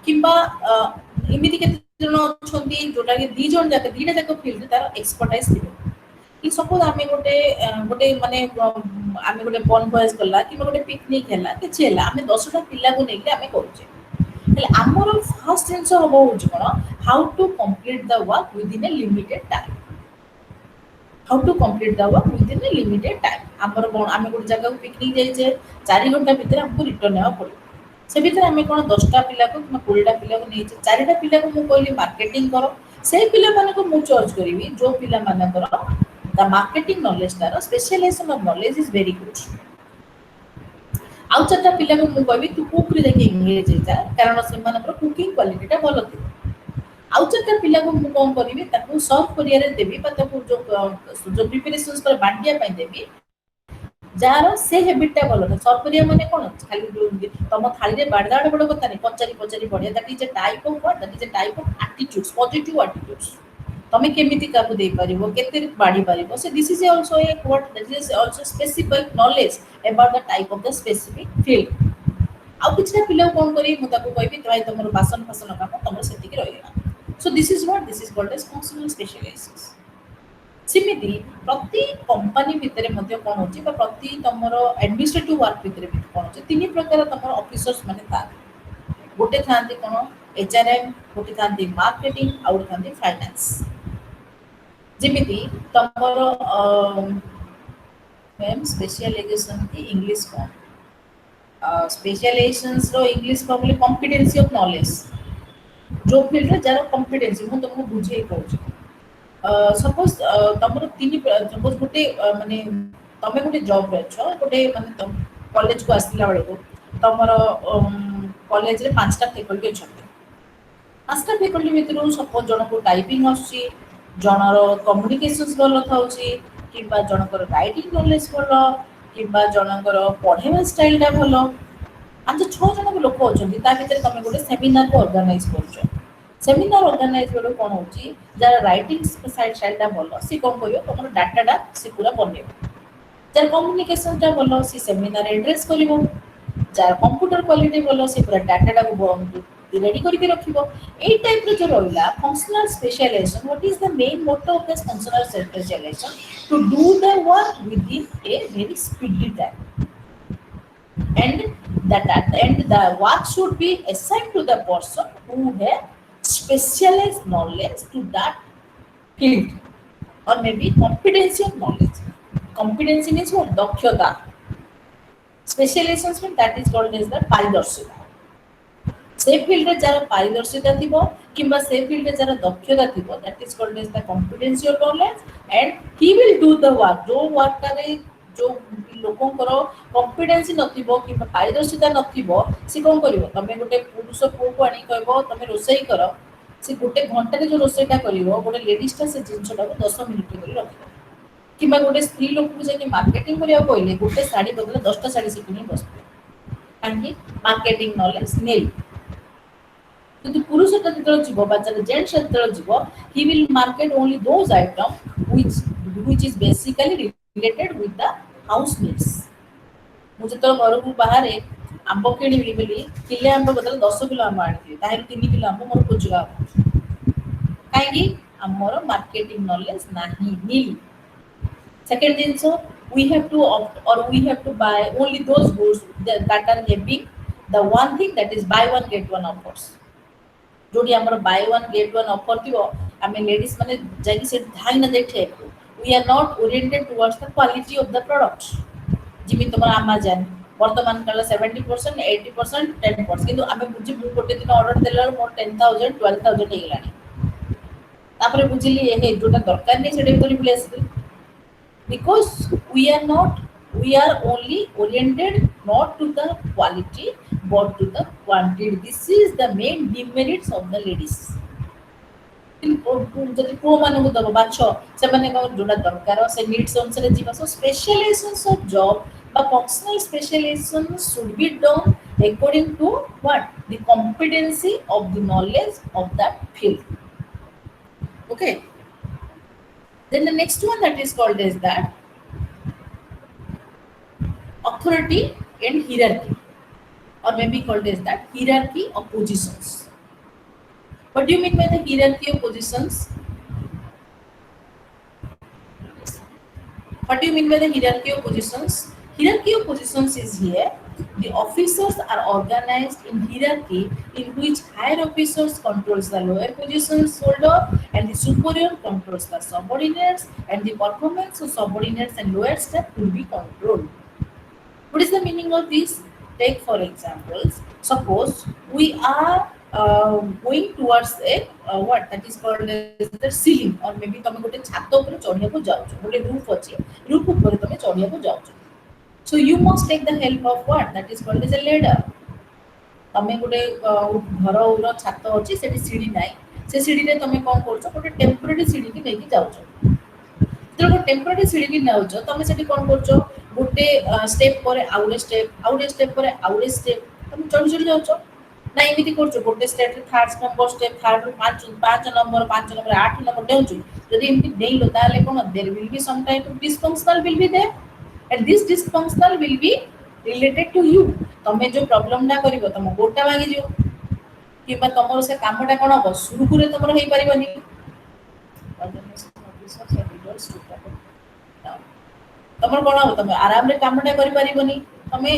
किंबा एमती केते जन अछंती जोटा के दी जन जाके दीटा जाक फील्ड तार एक्सपर्टाइज थिबो. कि सपोज आमे गोटे गोटे माने आमे गोटे बन बॉयज करला कि गोटे पिकनिक हैला कि छेला आमे 10टा पिल्ला को नेके आमे करूचे. आमर फर्स्ट जिनस हम कौन, how to complete the work within a limited time. How to complete the work within a limited time. आमर आम गोटे जगह पिकनिक जाइए 4 घंटा भितर हमको रिटर्न होगा पड़ो. से भितर आम कौन 10टा पिला को 20टा पिला को नहीं, 4टा पिला को मुझे कहली मार्केटिंग कर, से पिला माने को मु चॉइस करी जो पिला मानकर द मार्केटिंग नॉलेज तार specialization of knowledge is very good. आउ 4टा पिला को मु कहबी तू कुक रे देखि इंग्लिश जा, कारण से मानकर कुकिंग क्वालिटीटा भलो थी. आउ 4टा पिला को मु कोन करबी ताको सर्व करिया रे देबी, बा ताको जो प्रिपरेशंस पर बांटिया पई देबी, जार से हैबिटटा भलो था. सर्व करिया माने कोन खाली तम थाली रे बाडदाड बड कथा नहीं, पचारी पचारी बढ़िया. That is a type of what, that is a type of attitudes, positive attitudes. ତମେ କେମିତି କାହାକୁ ଦେଇପାରିବ କେତେ ବାଢି ପାରିବ ସେ this is also A what that is also specific knowledge about the type of the specific field ଆଉ କିଛିଟା ପିଲାକୁ କଣ କରିବି ମୁଁ ତାକୁ କହିବି ଭାଇ ତମର ବାସନ ଫାସନ କାମ ତମର ସେତିକି ରହିଗଲା so this is what this is called as functional specializations ସେମିତି ପ୍ରତି କମ୍ପାନୀ ଭିତରେ ମଧ୍ୟ କ'ଣ ହେଉଛି ବା ପ୍ରତି ତମର ଆଡମିନିଷ୍ଟ୍ରେଟିଭ ୱାର୍କ ଭିତରେ ବି କ'ଣ ହେଉଛି ତିନି ପ୍ରକାର ତମର ଅଫିସର୍ସ ମାନେ ଥାନ୍ତି ଗୋଟେ ଥାନ୍ତି କ'ଣ HRM ଗୋଟେ ଥାନ୍ତି ମାର୍କେଟିଂ ଆଉ ଗୋଟେ ଥାନ୍ତି ଫାଇନାନ୍ସ ଯେମିତି ତମର ମ୍ୟାମ୍ ସ୍ପେଶିଆଲାଇଜେସନ କି ଇଂଲିଶ କ'ଣ ସ୍ପେଶିଆଲାଇଜେସନ୍ସ ର ଇଂଲିଶ କହିଲେ କମ୍ପିଟେନ୍ସି ଅଫ ନଲେଜ ଯୋଉ ଫିଲ୍ଡରେ ଯାହାର କମ୍ପିଟେନ୍ସି ମୁଁ ତମକୁ ବୁଝେଇ କହୁଛି सपोज तमर तीन सपोज गोटे माने तमे गोटे जॉब रे छ गोटे माने कॉलेज को आसला बेले को तमर कॉलेज रे पांचटा फैकल्टी छथि पांचटा फैकल्टी भितर सपोज जन को टाइपिंग आसी जनर कम्युनिकेशंस भल थाउची किबा जनकर राइटिंग नॉलेज भल किबा जनकर पढेवा स्टाइल टा भल आज 6 जन लोक अछंती ता भितर तमे गोटे सेमिनार को ऑर्गेनाइज करछ सेमिनार ऑर्गेनाइज बेलो कोन होची जरा राइटिंग स्टाइल टा बोलो सी कोन कहियो तमरो डाटा टा सी पूरा बनेबो जर कम्युनिकेशन टा बोलो सी सेमिनार एड्रेस करिवो जर कंप्यूटर क्वालिटी बोलो सी पूरा डाटा टा को रेडी करके रखिबो ए टाइप रो जो रोइला functional specialisation what is the main motto of the functional specialisation to do the work within a very speedy time and that at the end the work should be assigned to the person who has specialized knowledge to that field or maybe competency of knowledge competency means what dakshyata specialization means that is called as the paridarshita से field रे जरा पारदर्शिता थिबो किबा से field रे जरा दक्षता थिबो that is called as the competency of knowledge and he will do the work जो वर्क करे जो लोकंकर कॉम्पिटेंसी नथिबो किबा पारदर्शिता नथिबो से कोन करिवो तमे गोटे पुरुष पुओ को आनी कहबो तमे रोसई करो से गोटे घंटा रे जो रोसईटा करिवो गोटे लेडीज ता से जिंसटा को 10 मिनिट रे रखिबो किबा गोटे स्त्री लोक को जे मार्केटिंग करिया कहले गोटे साड़ी बदले 10 टा साड़ी सिखनी बसबो काहे मार्केटिंग नॉलेज नेल কিন্তু পুরুষটা যেতବେଳେ ଯିବ বা জেন্টস যেতବେଳେ ଯିବ he will market only those item which is basically related with the house needs ମୁଁ ଯେତେବେଳେ ଘରକୁ ବାହାରେ ଆମ୍ବ କିଣିବି ବୋଲି କିଲେ ଆମ୍ବ ବଦଳରେ 10 କିଲୋ ଆମ୍ବ ଆଣିଥିଲି ତାହେଲେ 3 କିଲୋ ଆମ୍ବ ମୋର ଖୋଜିବା କାହିଁକି ଆମର ମାର୍କେଟିଂ ନଲେଜ ନାହିଁ नील second जिंसो we have to opt or we have to buy only those goods that are having the one thing that is buy one get one offers जोडी हमर buy one get one offer थिबो हमें ladies माने जाई से धाई न देखे we are not oriented towards the quality of the products जिमि तमर अमेज़न वर्तमान काल 70% 80% 10% किंतु हमें बुझी मु गोटे दिन ऑर्डर देला मोर 10000 12000 हे गेलानी तापरे बुझिली ए जोटा दरकार नै सेडे करी place because we are only oriented not to the quality but to the quantity this is the main demerits of the ladies जति को माने को दबो बाछो से माने को जोडा दरकार से नीड्स अनुसार जीवा सो स्पेशलाइजेशंस ऑफ जॉब बा functional specialization should be done according to what the competency of the knowledge of that field okay then the next one that is called as that authority and hierarchy or maybe called as that hierarchy of positions what do you mean by the hierarchy of positions what do you mean by the hierarchy of positions hierarchy of positions is here the officers are organized in hierarchy in which higher officers controls the lower positions holder and the superior controls the subordinates and the performance of subordinates and lower staff will be controlled. What is the meaning of this? Take for examples. Suppose we are going towards a what that is called as the ceiling or maybe तमे गोटे छात ऊपर चढ़िया को जाउछ गोटे roof अछि roof ऊपर तमे चढ़िया को जाउछ so you must take the help of what that is called as a ladder तमे गोटे घर उर छात अछि सेठी सीढ़ी नाही से सीढ़ी रे तमे कोन करछ गोटे टेम्परेरी सीढ़ी की लेके जाउछ तो टेम्परेरी सीढ़ी की नाउछ तमे सेठी कोन करछ गोटे स्टेप पर आउटे स्टेप पर आउटे स्टेप तमे चढ़ी चढ़ी जाउछ ନା ଏମିତି କରୁଛୁ ଗୋଟେ step third number step third ପାଞ୍ଚ ନମ୍ବର 8 ନମ୍ବର ଡେଉଁଛୁ ଯଦି ଏମିତି ଡେଇଁଲ ତାହେଲେ କ'ଣ there will be some type of dysfunctional will be there and this dysfunctional will be related to you ତମେ ଯୋଉ ପ୍ରୋବ୍ଲେମଟା କରିବ ତମ ଗୋଡଟା ଭାଙ୍ଗିଯିବ କିମ୍ବା ତମର ସେ କାମଟା କ'ଣ ହବ ସୁରୁଖୁରୁରେ ତମର ହେଇପାରିବନି ତମର କ'ଣ ହବ ତମେ ଆରାମରେ କାମଟା କରିପାରିବନି ତମେ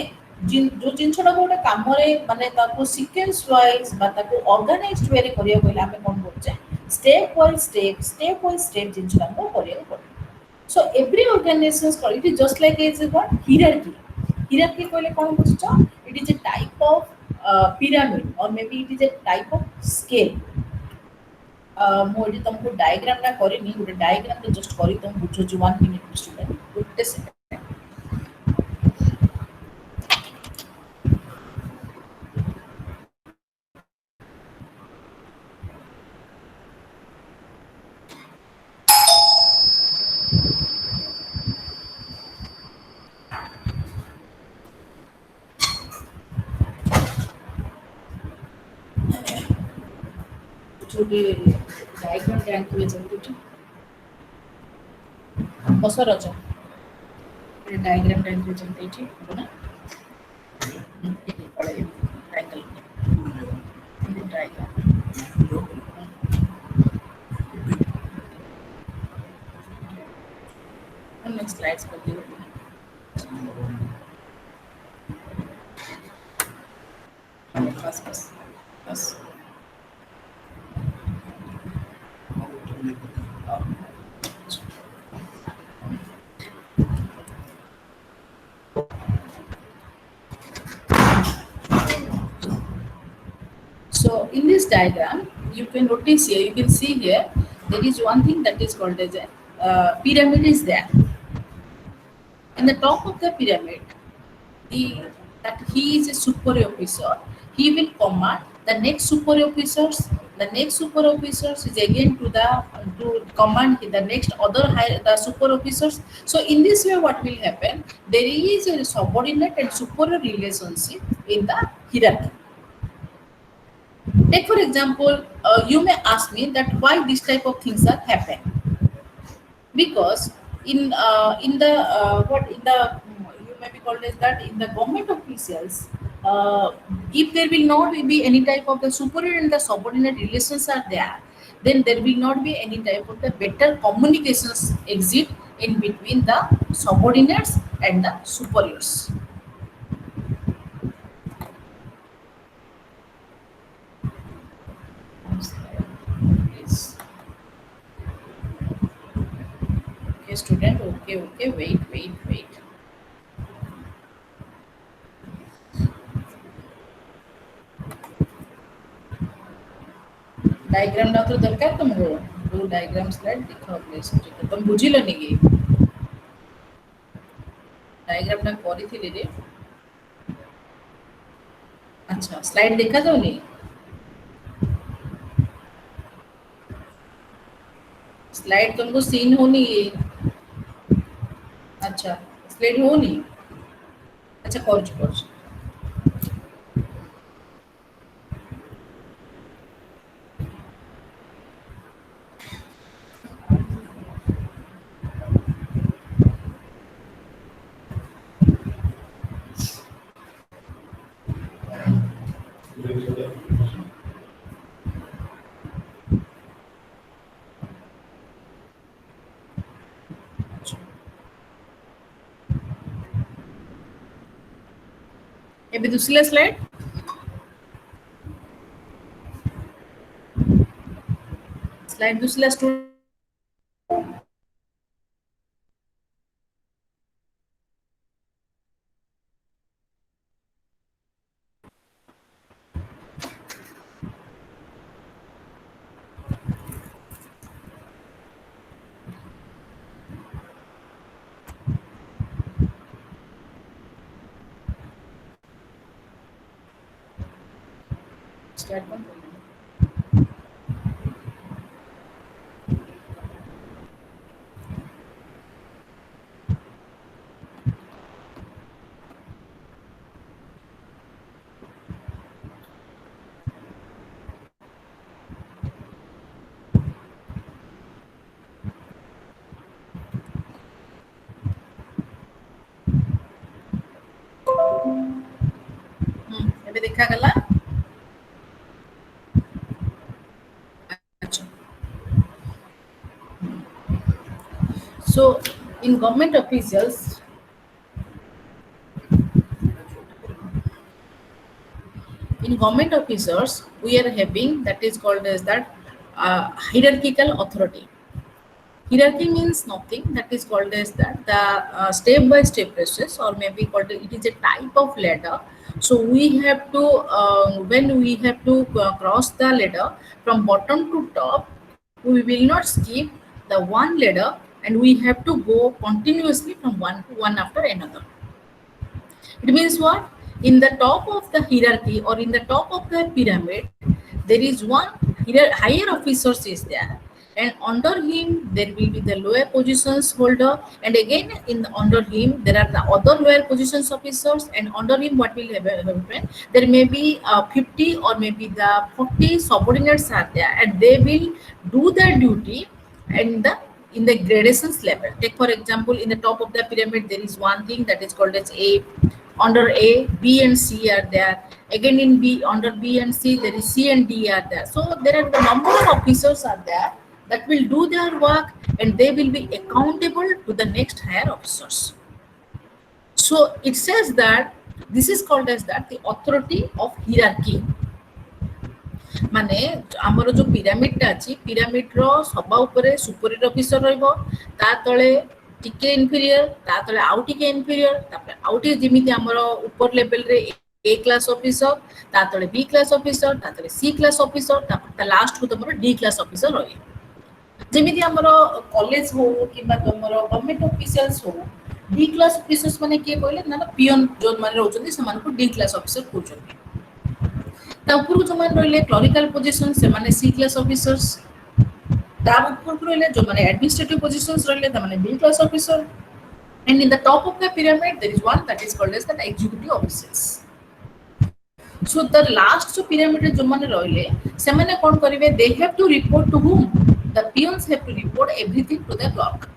ଯୋଉ ଜିନିଷଟାକୁ ଗୋଟେ କାମରେ ମାନେ ତାକୁ ସିକ୍ୱେନ୍ସ ୱାଇଜ ବା ତାକୁ ଅର୍ଗାନାଇଜ୍ଡ ୱେରେ କରିବାକୁ ହେଲେ ଆମେ କ'ଣ କରୁଛେ step by step ଜିନିଷଟା ଆମକୁ କରିବାକୁ ପଡ଼ିବ so every organization it is just like is what hierarchy କହିଲେ କ'ଣ ବୁଝୁଛ it is a type of pyramid or maybe it is a type of scale ମୁଁ ଏଠି ତମକୁ ଡାଇଗ୍ରାମଟା କରିନି ଗୋଟେ ଡାଇଗ୍ରାମଟା ଜଷ୍ଟ କରି ତମକୁ ବୁଝୁଛି 1 minute ଷ୍ଟୁଡେଣ୍ଟ ଗୋଟେ ସେକେଣ୍ଡ ଗୋଟେ ଡାଇଗ୍ରାମଟା ଆଙ୍କିବେ ଯେମିତି ବସ ରଜ ଗୋଟେ ଡାଇଗ୍ରାମଟା ଆଙ୍କିବେ ଯେମିତି ଏଠି ହବ ନା नेक्स्ट स्लाइड्स कर दियो बस बस बस So in this diagram, you can notice here, you can see here, there is one thing that is called as a pyramid is there. In the top of the pyramid, that he is a superior officer. He will command the next superior officers. The next super officers is again to command the next other the super officers. So in this way, what will happen? There is a subordinate and superior relationship in the hierarchy. Take for example, you may ask me that why this type of things are happen. Because in the what in the you may be called as that in the government officials, if there will not be any type of the superior and the subordinate relations are there, then there will not be any type of the better communications exist in between the subordinates and the superiors. Please. Okay, student. Okay. Wait. Diagram ना तो दरकार तुमको दो diagram slide दिखाओ please तुम बुझिलनि कि diagram ना କରିଥିଲି रे अच्छा स्लाइड देखा जाउनी स्लाइड तुमको सीन होनी अच्छा स्लाइड होनी अच्छा कर ଏବେ ଦୁसला स्लाइड स्लाइड दुसला स्टूडेंट स्टार्ट कौन एबे देखा गला अच्छा so in government officials in government officers we are having that is called as that hierarchical authority. Hierarchy means nothing, that is called as that the step by step process, or maybe called it is a type of ladder. So we have to when we have to cross the ladder from bottom to top, we will not skip the one ladder, and we have to go continuously from one after another. It means what? In the top of the hierarchy or in the top of the pyramid, there is one higher officers is there, and under him there will be the lower positions holder, and again under him there are the other lower positions officers, and under him what will happen? There may be 50 or maybe the 40 subordinates are there, and they will do their duty and in the gradations level. Take for example, in the top of the pyramid there is one thing that is called as A. Under A, B and C are there. Again in B, under B and C, there is C and D are there. So there are the number of officers are there that will do their work, and they will be accountable to the next higher officers. So it says that this is called as that the authority of hierarchy. माने आमर जो pyramid टा अछि pyramid रो सभा उपरे superior officer रहबो ता तळे टिके इन्फीरियर ता तळे आउ टिके इन्फीरियर तापर आउ टिके जेमिति आमर ऊपर लेवल रे ए क्लास ऑफिसर ता तळे बी क्लास ऑफिसर ता तळे सी क्लास ऑफिसर तापर ता लास्ट को तमरो डी क्लास ऑफिसर रही जेमिति आमर कॉलेज हो किबा तमरो गवर्नमेंट ऑफिशियल्स हो डी क्लास ऑफिसर्स माने के कहले ना पियन जो माने रहउछन्ती समान को डी क्लास ऑफिसर कहउछन्ती ता ऊपर को जो मान रहले क्लरिकल पोजीशन से माने सी क्लास ऑफिसर्स ता ऊपर को रहले जो माने एडमिनिस्ट्रेटिव पोजीशंस रहले ता माने B class officer and in the top of the pyramid there is one that is called as the executive officers. So the last जो pyramid रे जो माने रहले से माने कोन करिवे they have to report to whom? The peons have to report everything to the clerk,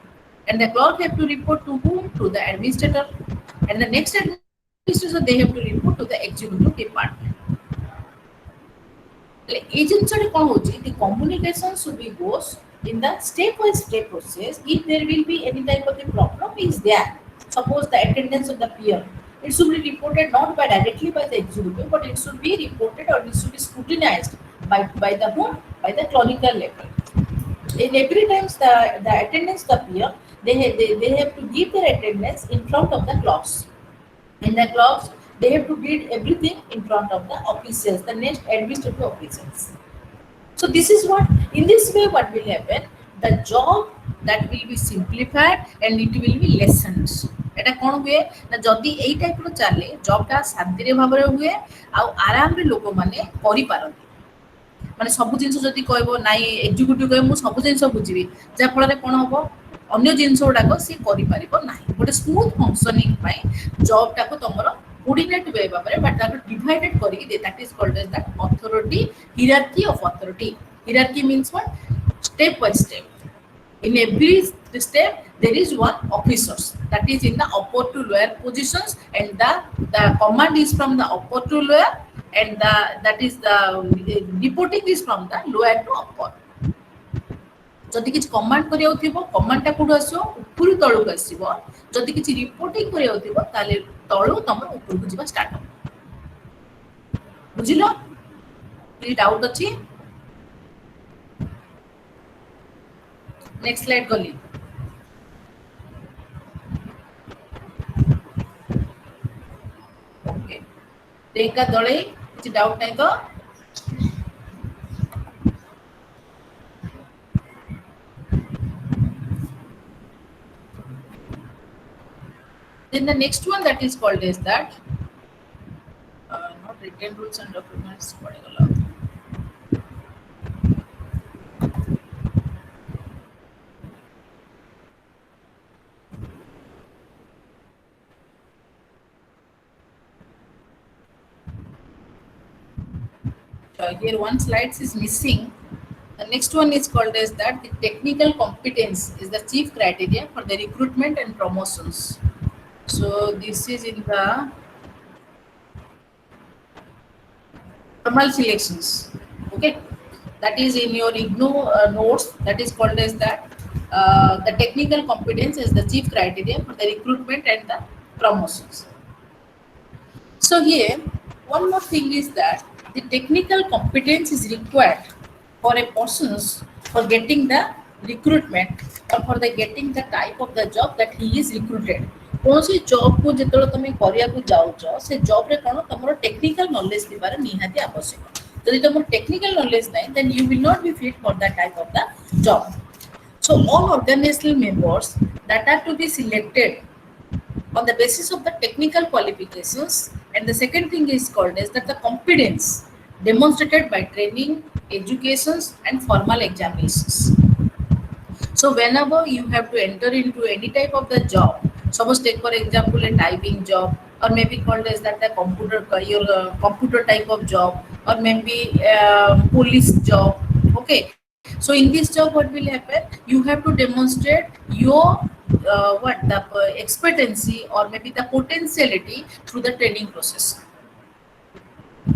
and the clerk have to report to whom? To the administrator, and the next administrator they have to report to the executive department. এই জিনিসটা কোন হচ্ছে the communication should be goes in the step by step process. If there will be any type of the problem is there, suppose the attendance of the peer, it should be reported not by directly by the executive, but it should be reported or it should be scrutinized by the whom? By the clerical level. In every times the attendance the peer, they have to give their attendance in front of the clocks. In the clocks they have to read everything in front of the officials, the next administrative officials. So this is what, in this way what will happen, the job that will be simplified and it will be lessened. এটা কোন हुए না যদি এই টাইপৰ চালে জবটা শান্তিৰে ভাବରେ हुए আৰু আৰামৰে লোক মানে কৰি পাৰନ୍ତି মানে ସବୁ ଜିନିଷ ଯଦି କହିବ ନାଇଁ ଏକ୍ଜିକ୍ୟୁଟିଭ କହିବ ମୁଁ ସବୁ ଜିନିଷ ବୁଝିବି ଯାହା ଫଳରେ କ'ଣ ହବ ଅନ୍ୟ ଜିନିଷ ଗୁଡାକ ସେ କରିପାରିବ ନାହିଁ ଗୋଟେ ସ୍ମୁଥ ଫଙ୍କସନିଂ ପାଇଁ ଜବଟାକୁ ତମର coordinate way भाବରେ but that divided କରିକି ଦେ that is called as that authority, hierarchy of authority. Hierarchy means what? Step by step. In every step there is one officers that is in the upper to lower positions, and the command is from the upper to lower, and that is the reporting is from the lower to upper. যদি কিছু command করিয়াও Thibaut কমান্ডটা কোডু আসিবো উপরু তळକୁ আসিবো যদি কিছু reporting করিয়াও Thibaut তাহলে তळु তমর উপরକୁ ଯିବା start হ'ব বুঝিলো কি ডাউট ଅଛି नेक्स्ट स्लाइड गली ओके देखा दळे କିଛି डाउट नाही तो Then the next one that is called is that not written rules and documents. Here one slide is missing. The next one is called as that the technical competence is the chief criteria for the recruitment and promotions. So this is in the formal selections. Okay, that is in your IGNOU notes. That is called as that the technical competence is the chief criteria for the recruitment and the promotions. So here, one more thing is that the technical competence is required for a person's for getting the recruitment or for the getting the type of the job that he is recruited. କୌଣସି job କୁ ଯେତେବେଳେ ତମେ କରିବାକୁ ଯାଉଛ ସେ ଜବ୍ରେ କ'ଣ ତମର technical knowledge ଥିବାର ନିହାତି ଆବଶ୍ୟକ ଯଦି ତମର ଟେକ୍ନିକାଲ ନଲେଜ ନାହିଁ then you will not be fit for that type of the job. So all organizational members that are to be selected on the basis of the technical qualifications, and the second thing is called as that the competence demonstrated by training, educations and formal examinations. So whenever you have to enter into any type of the job, suppose take for example a typing job, or maybe called as that the computer your computer type of job, or maybe police job. Okay, so in this job what will happen, you have to demonstrate your what the expertise or maybe the potentiality through the training process.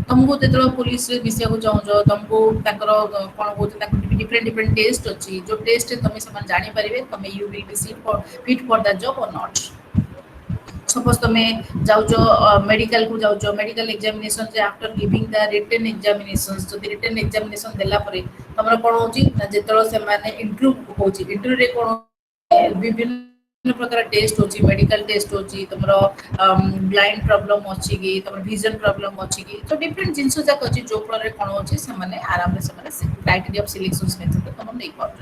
तुमको जेतलो police रे मिसिया को चाहो तुमको ताकर कोन होत ताको different different test अछि जो टेस्ट तमे समान जानि परिबे तमे you will be fit for the job or not. Suppose तमे जाउजो मेडिकल को जाउजो मेडिकल एग्जामिनेशन जे after giving the written examinations तो रिटन एग्जामिनेशन देला परे तमरा कोन होची ना जेतलो से माने इंटरव्यू होची इंटरव्यू रे कोन विभिन्न प्रकार टेस्ट होची मेडिकल टेस्ट होची तमरो ब्लाइंड प्रॉब्लम होची की तमरो विजन प्रॉब्लम होची की तो डिफरेंट जिंसो जा कची जो प्लरे कोन होची से माने आराम रे से माने क्राइटेरिया ऑफ सिलेक्शंस मेथड तम नै पाउछ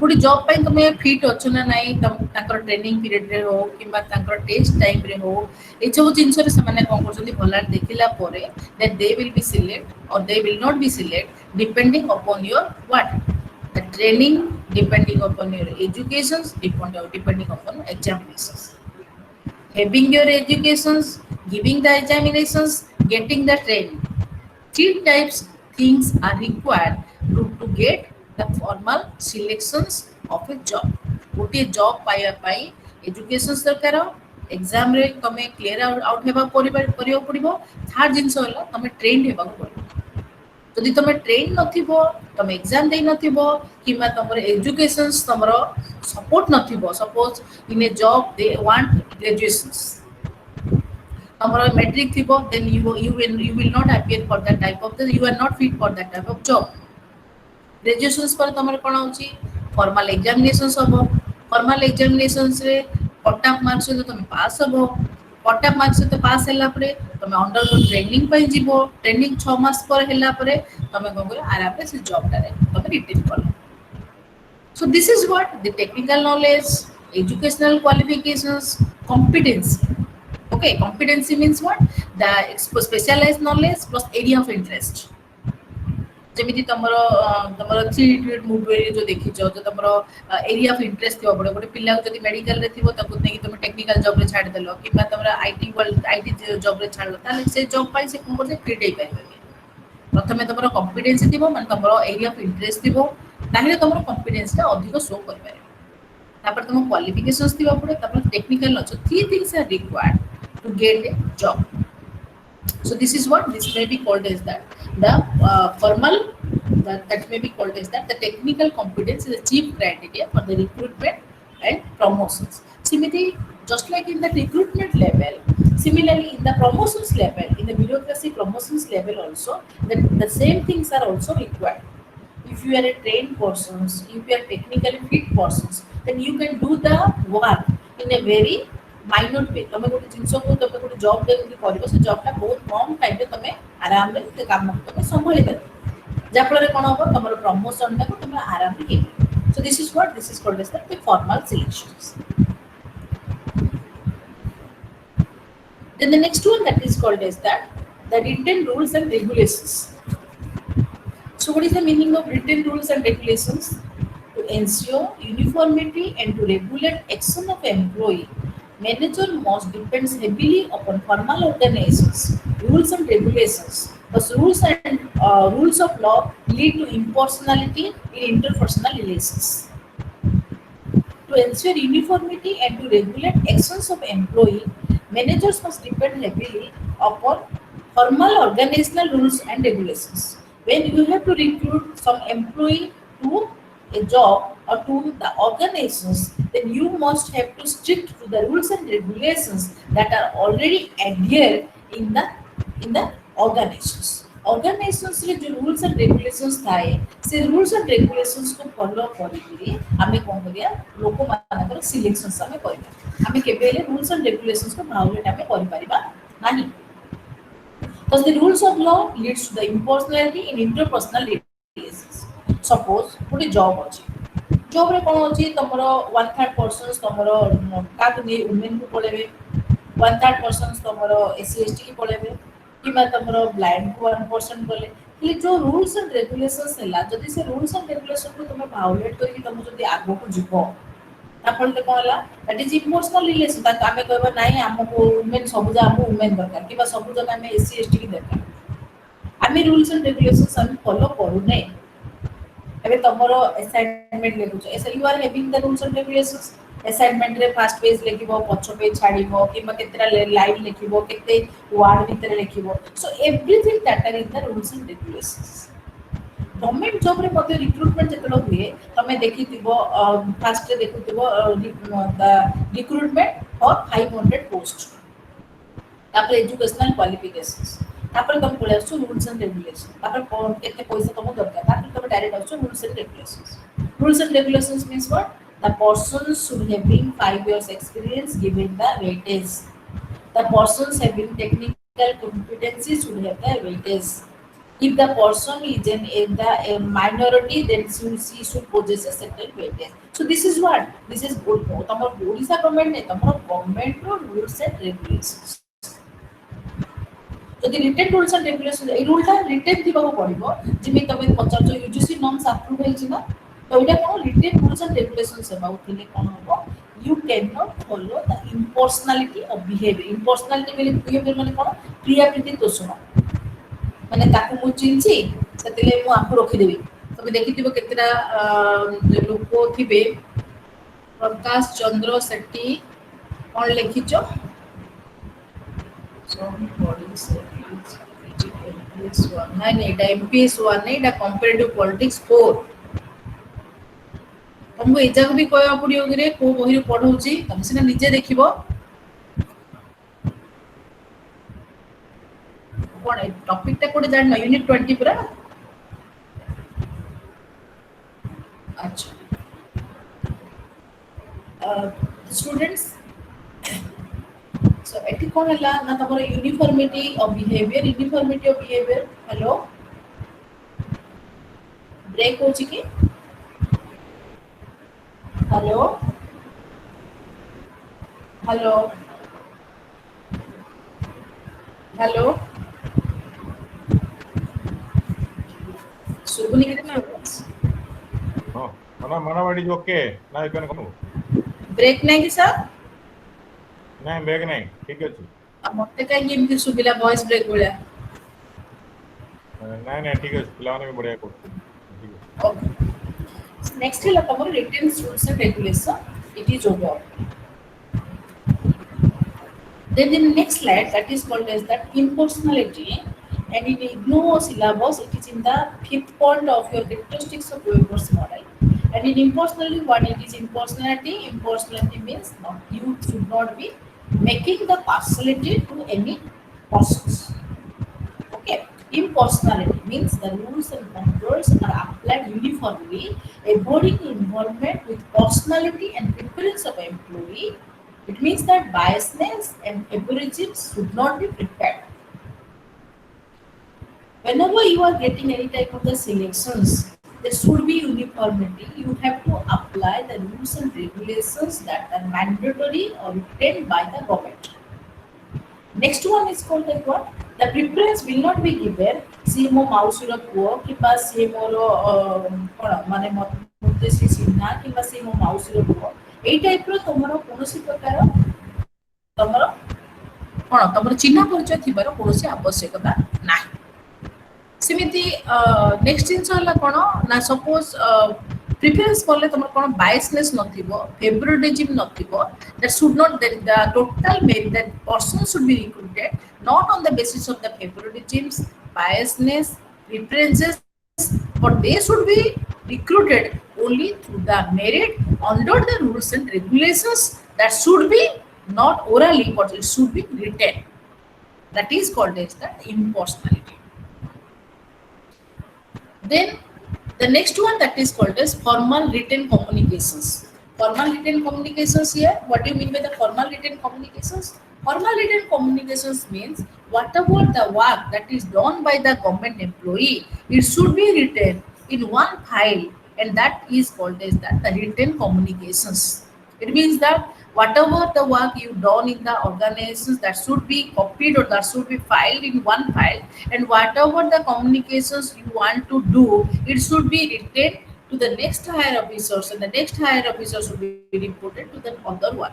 गोटे जॉब पे तुम फिट अच्छु ना नाई ट्रेनिंग पीरियड रे हो किंबा टेस्ट टाइम रे हो ये सब जिनस रे से कौन कर भला देखला परे that they will be select or they will not be select depending upon your what the training depending upon your education depending upon examinations having your educations giving the examinations getting the training three types things are required to get the formal selections of a job. गोटे job पाइबा पाई education दरकार exam रे तमे clear out हेबा करियो पड़िबो third जिंस होला तमे train हेबा पड़िबो जदि तमे ट्रेन नथिबो तमे एग्जाम देई नथिबो किबा तमर एजुकेशंस तमरो सपोर्ट नथिबो suppose in a job they want graduations तमरो मैट्रिक थिबो then you will not appear for that type of the you are not fit for that type of job. Graduations पर तमर कोन होची फॉर्मल एग्जामिनेशंस हो formal examinations रे cut off marks से तुम पास हो कट ऑफ मार्क्स से तो पास हैला परे तुम अंडर ट्रेनिंग पे जीवो ट्रेनिंग 6 मास पर हैला परे तुम कोन कर आराम से जॉब रे तुम रिटेन कर. So this is what the technical knowledge, educational qualifications, competency. Okay, competency means what? The specialized knowledge plus area of interest. जेमिति तमरो तमरो 3 movie जो देखि जो तमरो एरिया ऑफ इंटरेस्ट थियो बडे बडे पिल्ला जदी मेडिकल रे थिबो तकु नेकी तुम टेक्निकल जॉब रे छाड़ देलो किबा तमरो आईटी वर्ल्ड आईटी जॉब रे छाड़ ताले से जॉब पाई से कोन से फिट हे पाइबे प्रथमे तमरो कॉम्पिटेंस थिबो माने तमरो एरिया ऑफ इंटरेस्ट थिबो ताहिले तमरो कॉम्पिटेंस ता अधिक शो कर पारे तापर तम क्वालिफिकेशंस थिबा पडे तापर technical knowledge three things are required to get a job. So this is what this may be called as that the formal that may be called as that the technical competence is the chief criteria for the recruitment and promotions. Similarly, just like in the recruitment level, similarly in the promotions level, in the bureaucracy promotions level also, the same things are also required. If you are a trained person, if you are technically fit persons, then you can do the work in a very minor पे तमे गोटे जिंस को तमे गोटे job दे करबो से job ता बहुत कम टाइम रे तमे आराम रे से काम तमे संभाली पर जाफल रे कोन हो तमरो प्रमोशन ता को तमे आराम रे के. So this is what this is called as the formal selections. Then the next one that is called as that the written rules and regulations. So what is the meaning of written rules and regulations? To ensure uniformity and to regulate action of employee, manager must depends heavily upon formal organizations, rules and regulations. Thus, rules of law lead to impersonality in interpersonal relations. To ensure uniformity and to regulate actions of employee, managers must depend heavily upon formal organizational rules and regulations. When you have to recruit some employee to a job or to the organizations, then you must have to stick to the rules and regulations that are already adhered in the organizations. Organizations रे जो rules and regulations थाए से rules and regulations को follow करिकरी आमे कोन करिया लोक मानकर selections आमे करिया आमे केबेले rules and regulations को भावलेट आमे करि परिबा नाही. Because the rules of law leads to the impersonality in interpersonal relations. Suppose ଗୋଟେ job ଅଛି. Job रे कोन अछि तमरो 1/3 persons तमरो काक ने women को पळेबे 1/3 persons तमरो SC/ST की पळेबे किबा तमरो blind को 1% बोले कि जो rules and regulations हैला जदि से rules and regulations को तुमे भायोलेट करके तुम जदि आगो को जिवो तापर ते Cola that is emotional relation ता आमे कहबा नाही हमको वुमेन सबजा हमको वुमेन दरकार किबा सबजा आमे SC/ST की दरकार आमे rules and regulations हम फॉलो करू नै एबे तमरो असाइनमेंट लेखु छ you are having the rules and regulations assignment रे फर्स्ट पेज लिखिबो पछो पेज छाडीबो किबा केतरा लाइन लिखिबो केते वर्ड भीतर लिखिबो so everything that are in the rules and regulations. Government job रे मध्ये रिक्रूटमेंट जेतलो हुए तमे देखिथिबो फर्स्ट रे देखुथिबो द रिक्रूटमेंट फॉर 500 पोस्ट तापर एजुकेशनल क्वालिफिकेशंस तापर तुम पळे आसो रूल्स एंड रेगुलेशन तापर कोन केते पैसा तुम दरकार तापर तुम डायरेक्ट आसो rules and regulations. Rules and regulations means what the person should having 5 years experience given the weightage. The persons having technical competency should have the weightage. If the person is a minority, then she should possess a certain weightage. So this is what? This is good. Tamar Odisha government ne tamar government ro rules and regulations. So the written rules and regulations, এই রুলটা written দিবাকো পড়িবো যেমি তুমি পচারছো UGC norms approve ହେଇଛି না तो इटा कोन written rules and regulations about थिले कोन होबो you cannot follow the impersonality of behavior. Impersonality behavior माने कोन क्रियाकृति तोषण माने ताकू मु चिनछि सेतिले मु आपको रखि देबी तबे देखिथिबो केतरा लोको थिबे प्रकाश चंद्र सेट्टी कोन लिखिचो नहीं MPS 1 नहीं एटा कंपैरेटिव पॉलिटिक्स 4 तुमको एजा को भी कहया पड़ियो रे को बहिर पढौची तुम सिना निजे देखिबो कोन टॉपिक ता कोडे जान यूनिट 20 पूरा अच्छा स्टूडेंट्स सो एटी कोन हला ना तमरो यूनिफॉर्मिटी ऑफ बिहेवियर हेलो ब्रेक होची की हेलो हेलो हेलो सुबुनी कितना हां मना वाडी इज ओके ना यू कैन कम ब्रेक नहीं कि सर नहीं ब्रेक नहीं ठीक अछि मते काई एमती सुबिला वॉइस ब्रेक बोला नहीं ठीक अछि पिलाने भी बढ़िया को ठीक है okay next is our written rules and regulation. It is over. Then the next slide that is called as that impersonality, and in IGNOU syllabus it is in the 5th point of your characteristics of Weber's model. And in impersonality, what it is impersonality? Impersonality means you should not be making the partiality to any persons. Okay. Impersonality means the rules and controls are applied uniformly, avoiding involvement with personality and preference of employee. It means that biasness and favoritism should not be prepared. Whenever you are getting any type of the selections, there should be uniformity. You have to apply the rules and regulations that are mandatory or written by the government. Next one is called like what? The preference will not be given. See mo mausiro puo kiba see moro kono mane mate si sinna kiba see mo mausiro puo ei type ro tomaro konosi prakara tomaro kono tomaro चिन्ह परिचय थिबार कोनोसी आवश्यकता नाही. सिमिति next जिंस हला कोन ना suppose preference करले तमर कोन बायसनेस नथिबो फेवरेटिज्म नथिबो that should not that the total merit that person should be recruited not on the basis of the favoritisms, biasness, preferences, but they should be recruited only through the merit under the rules and regulations that should be not orally, but it should be written. That is called as the impersonality. Then the next one that is called as formal written communications. Formal written communications here, what do you mean by the formal written communications? Formal written communications means whatever the work that is done by the government employee, it should be written in one file, and that is called as that the written communications. It means that whatever the work you done in the organizations, that should be copied or that should be filed in one file, and whatever the communications you want to do, it should be written to the next higher officers, and the next higher officers should be reported to the other one.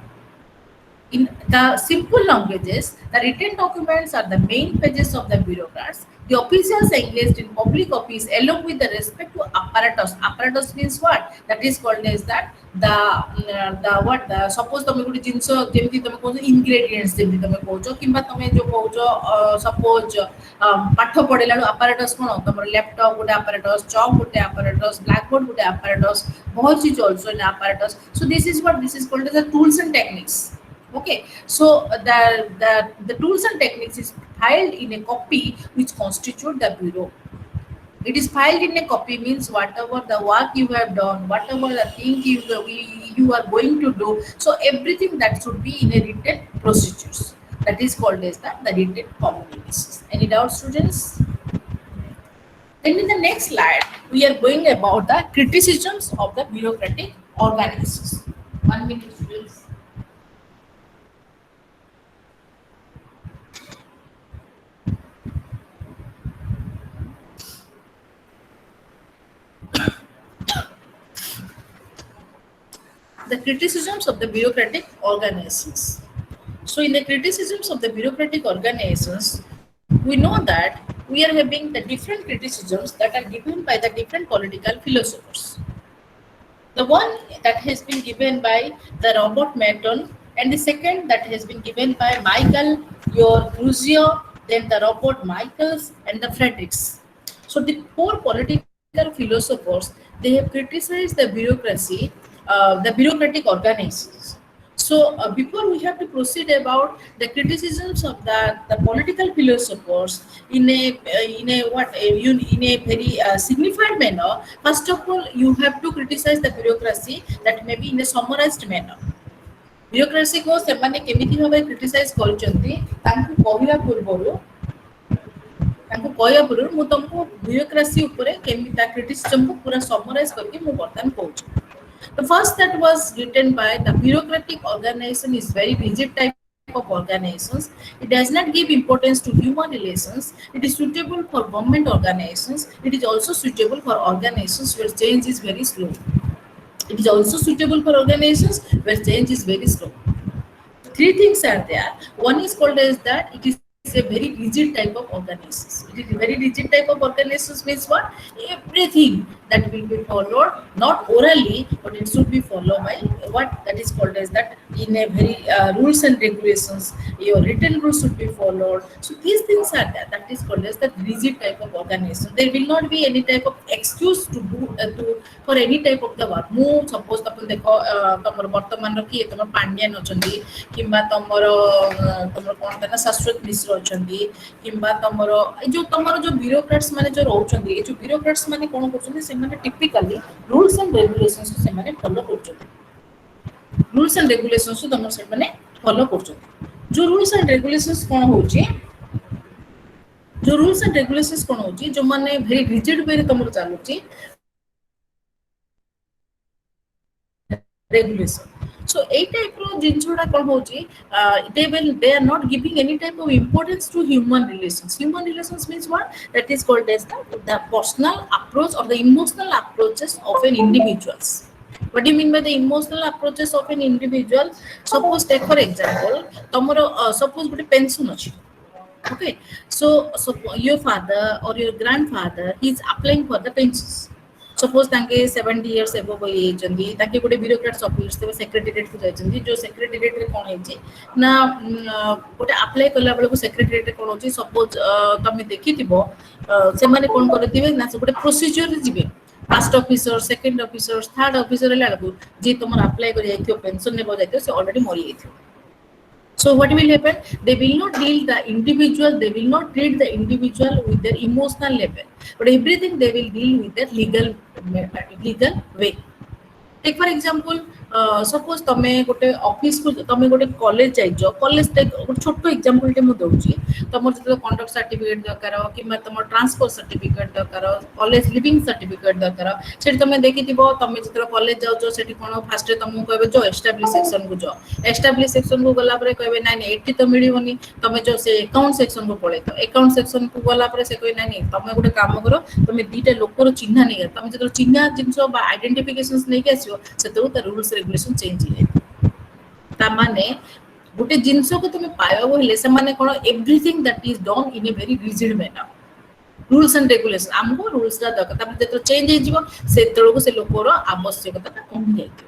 In the simple languages, the written documents are the main pages of the bureaucrats. The officials engaged in public office along with the respect to apparatus. Apparatus means what? That is called as that the what the suppose तमे गुटे जिंस जेमति तमे कहू ingredients जेमति तमे कहू किंबा तमे जो कहू suppose पाठ पढेला apparatus कोन तमर laptop गुटे apparatus, chalk गुटे apparatus, blackboard गुटे apparatus, बहुत चीज also in apparatus. So this is what this is called as the tools and techniques. Okay, so the tools and techniques is filed in a copy which constitute the bureau. It is filed in a copy means whatever the work you have done, whatever the thing you are going to do, so everything that should be in a written procedures. That is called as the written communications. Any doubts, students? Then in the next slide, we are going about the criticisms of the bureaucratic organizations. 1 minute, students. The criticisms of the bureaucratic organizations. So in the criticisms of the bureaucratic organizations, we know that we are having the different criticisms that are given by the different political philosophers. The one that has been given by the Robert Merton, and the second that has been given by Michael Cruzio, then the Robert Michaels and the Fredericks. So the four political philosophers, they have criticized the bureaucracy, the bureaucratic organizations. So before we have to proceed about the criticisms of the political philosophers in a very signified manner, first of all you have to criticize the bureaucracy that may be in a summarized manner. Bureaucracy को सेमाने केमिति भाबे criticise करचंती तांकु कहला पूर्वरु मु तुमको bureaucracy ऊपर केमिता criticism को पूरा summarise करके मु बर्तमान कहूँ. The first that was written by the bureaucratic organization is very rigid type of organizations. It does not give importance to human relations. It is suitable for government organizations. It is also suitable for organizations where change is very slow. It is also suitable for organizations where change is very slow. Three things are there. One is called as that it is a very rigid type of organizations. It is a very rigid type of organizations means what? Everything that will be followed, not orally, but it should be followed by what that is called as that in a very rules and regulations. Your written rules should be followed. So these things are there. That is called as the rigid type of organization. There will not be any type of excuse to do for any type of the work. Move suppose अपन देखो तमर वर्तमान रखी तमर पांड्यान अचंदी किंबा तमर कोन तना शाश्वत मिश्र अचंदी किंबा तमर जो ब्यूरोक्रेट्स माने जो रहउचंदी जो ब्यूरोक्रेट्स माने कोन करचंदी से माने टिपिकली रूल्स एंड रेगुलेशंस को से माने फॉलो करचंदी. रूल्स एंड रेगुलेशंस को तमर से माने फॉलो करचंदी. जो रूल्स एंड रेगुलेशंस कोन होची जो रूल्स एंड रेगुलेशंस कोन होची जो माने वेरी रिजिड वे तमर चालुची regulation. So a type of jinchoda kon hochi they are not giving any type of importance to human relations. Human relations means what? That is called as the personal approach or the emotional approaches of an individuals. What do you mean by the emotional approaches of an individual? Suppose take for example tomoro suppose gote pension achi. Okay, so your father or your grandfather is applying for the pensions. Suppose तांके 70 years एबो होई एजंदी ताके गोटे bureaucrats office ते secretariat को जायचंदी जो secretariat रे कोन हेची ना गोटे अप्लाई करला बेले को सेक्रेटेरिएट रे कोन होची सपोज तमे देखिथिबो से माने कोन करथिबे ना से गोटे प्रोसीजर रे जिबे first officer second officer third officer ले लागू जे तुमर अप्लाई कर जाइथियो पेंशन नेबो जाइथियो से ऑलरेडी मरि जाइथियो. So what will happen? They will not deal the individual, they will not treat the individual with their emotional level, but everything they will deal with their legal way. Take for example, suppose तमे गोटे office को तमे गोटे college जाइजो college टे छोटो example टे मु दउची तमर जते कंडक्ट सर्टिफिकेट दरकार कि म तमर ट्रांसफर सर्टिफिकेट दरकार कॉलेज लिविंग सर्टिफिकेट दरकार सेठी तमे देखिथिबो तमे जते कॉलेज जाउ जो सेठी कोन फास्ट तमु कहबे जो एस्टैब्लिश सेक्शन को जो एस्टैब्लिश सेक्शन को गला परे कहबे नै नै एठी तो मिलिवनी तमे जो से अकाउंट सेक्शन को पळे तो अकाउंट सेक्शन को गला परे से कहै नै नै तमे गोटे काम करो तमे दीटा लोकर चिन्ह नै तमे जते चिन्ह जिंसो बा आइडेंटिफिकेशंस नै के आसीओ सेतो त रूल्स रेगुलेशन चेंज हे ता माने गोटे जिंसो को तुम पायो बोले से माने कोन everything that is done in a very rigid manner rules and regulation हमको रूल्स दा दरकार तब जेतो चेंज हे जीवो से तळो को से लोकर आवश्यकता कम जाइतो.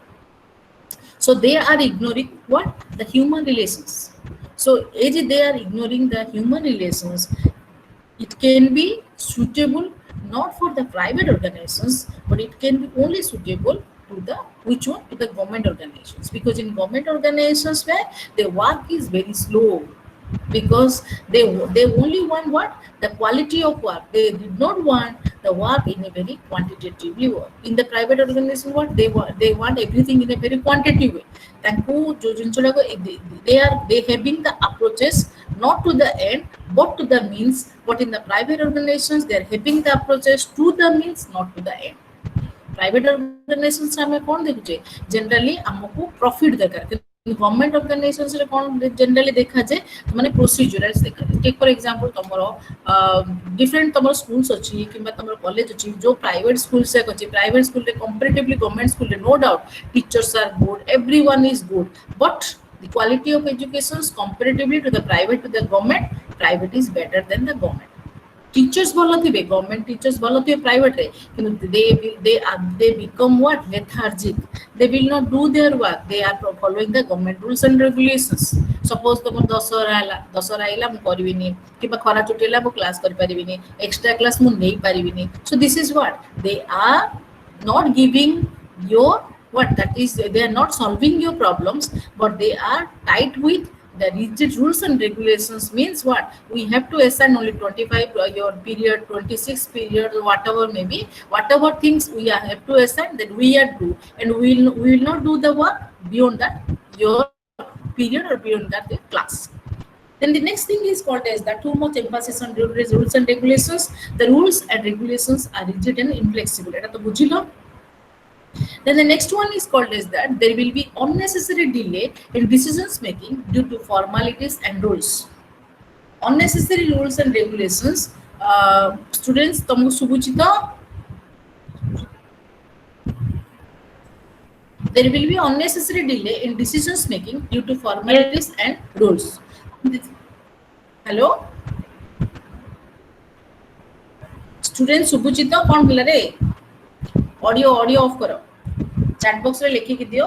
So they are ignoring what? The human relations. So as they are ignoring the human relations, it can be suitable not for the private organizations, but it can be only suitable to the which one? To the government organizations, because in government organizations where the work is very slow, because they only want what? The quality of work. They did not want the work in a very quantitatively work. In the private organization, what they want everything in a very quantitative way. Tanku jo jinso lago they having the approaches not to the end but to the means. But in the private organizations, they are having the approaches to the means, not to the end. Private organisations में कोन देखुचे generally हमको profit दरकार government organisations रे कोन generally देखा जे माने प्रोसीजरल्स देखा टेक फॉर एग्जांपल तमरो डिफरेंट तमरो स्कूल्स अछि किबा तमरो कॉलेज अछि जो प्राइवेट स्कूल्स से अछि प्राइवेट स्कूल रे कंपैरेटिवली गवर्नमेंट स्कूल रे no doubt teachers are good everyone is good but the quality of education comparatively to the private to the government private is better than the government. Teachers भलो थिबे government teachers भलो थिबे private रे किंतु they become what? Lethargic. They will not do their work. They are following the government rules and regulations. Suppose तुम दशहरा आइला मु करबिनी किबा खरा छुटेला मु class कर परिबिनी एक्स्ट्रा क्लास मु नै परिबिनी. So this is what they are not giving your what that is they are not solving your problems but they are tight with the rigid rules and regulations. Means what? We have to assign only 25 your period 26 period whatever maybe whatever things we have to assign that we are do and we will not do the work beyond that your period or beyond that the class. Then the next thing is called as the too much emphasis on rules and regulations. The rules and regulations are rigid and inflexible. Eta to bujhilo. Then the next one is called as that there will be unnecessary delay in decisions making due to formalities and rules. Unnecessary rules and regulations. Students, tamu subuchita. There will be unnecessary delay in decisions making due to formalities and rules. Hello? Students, subuchita कौन मिला रे? Audio of करो chat box रे लिखि के दियो.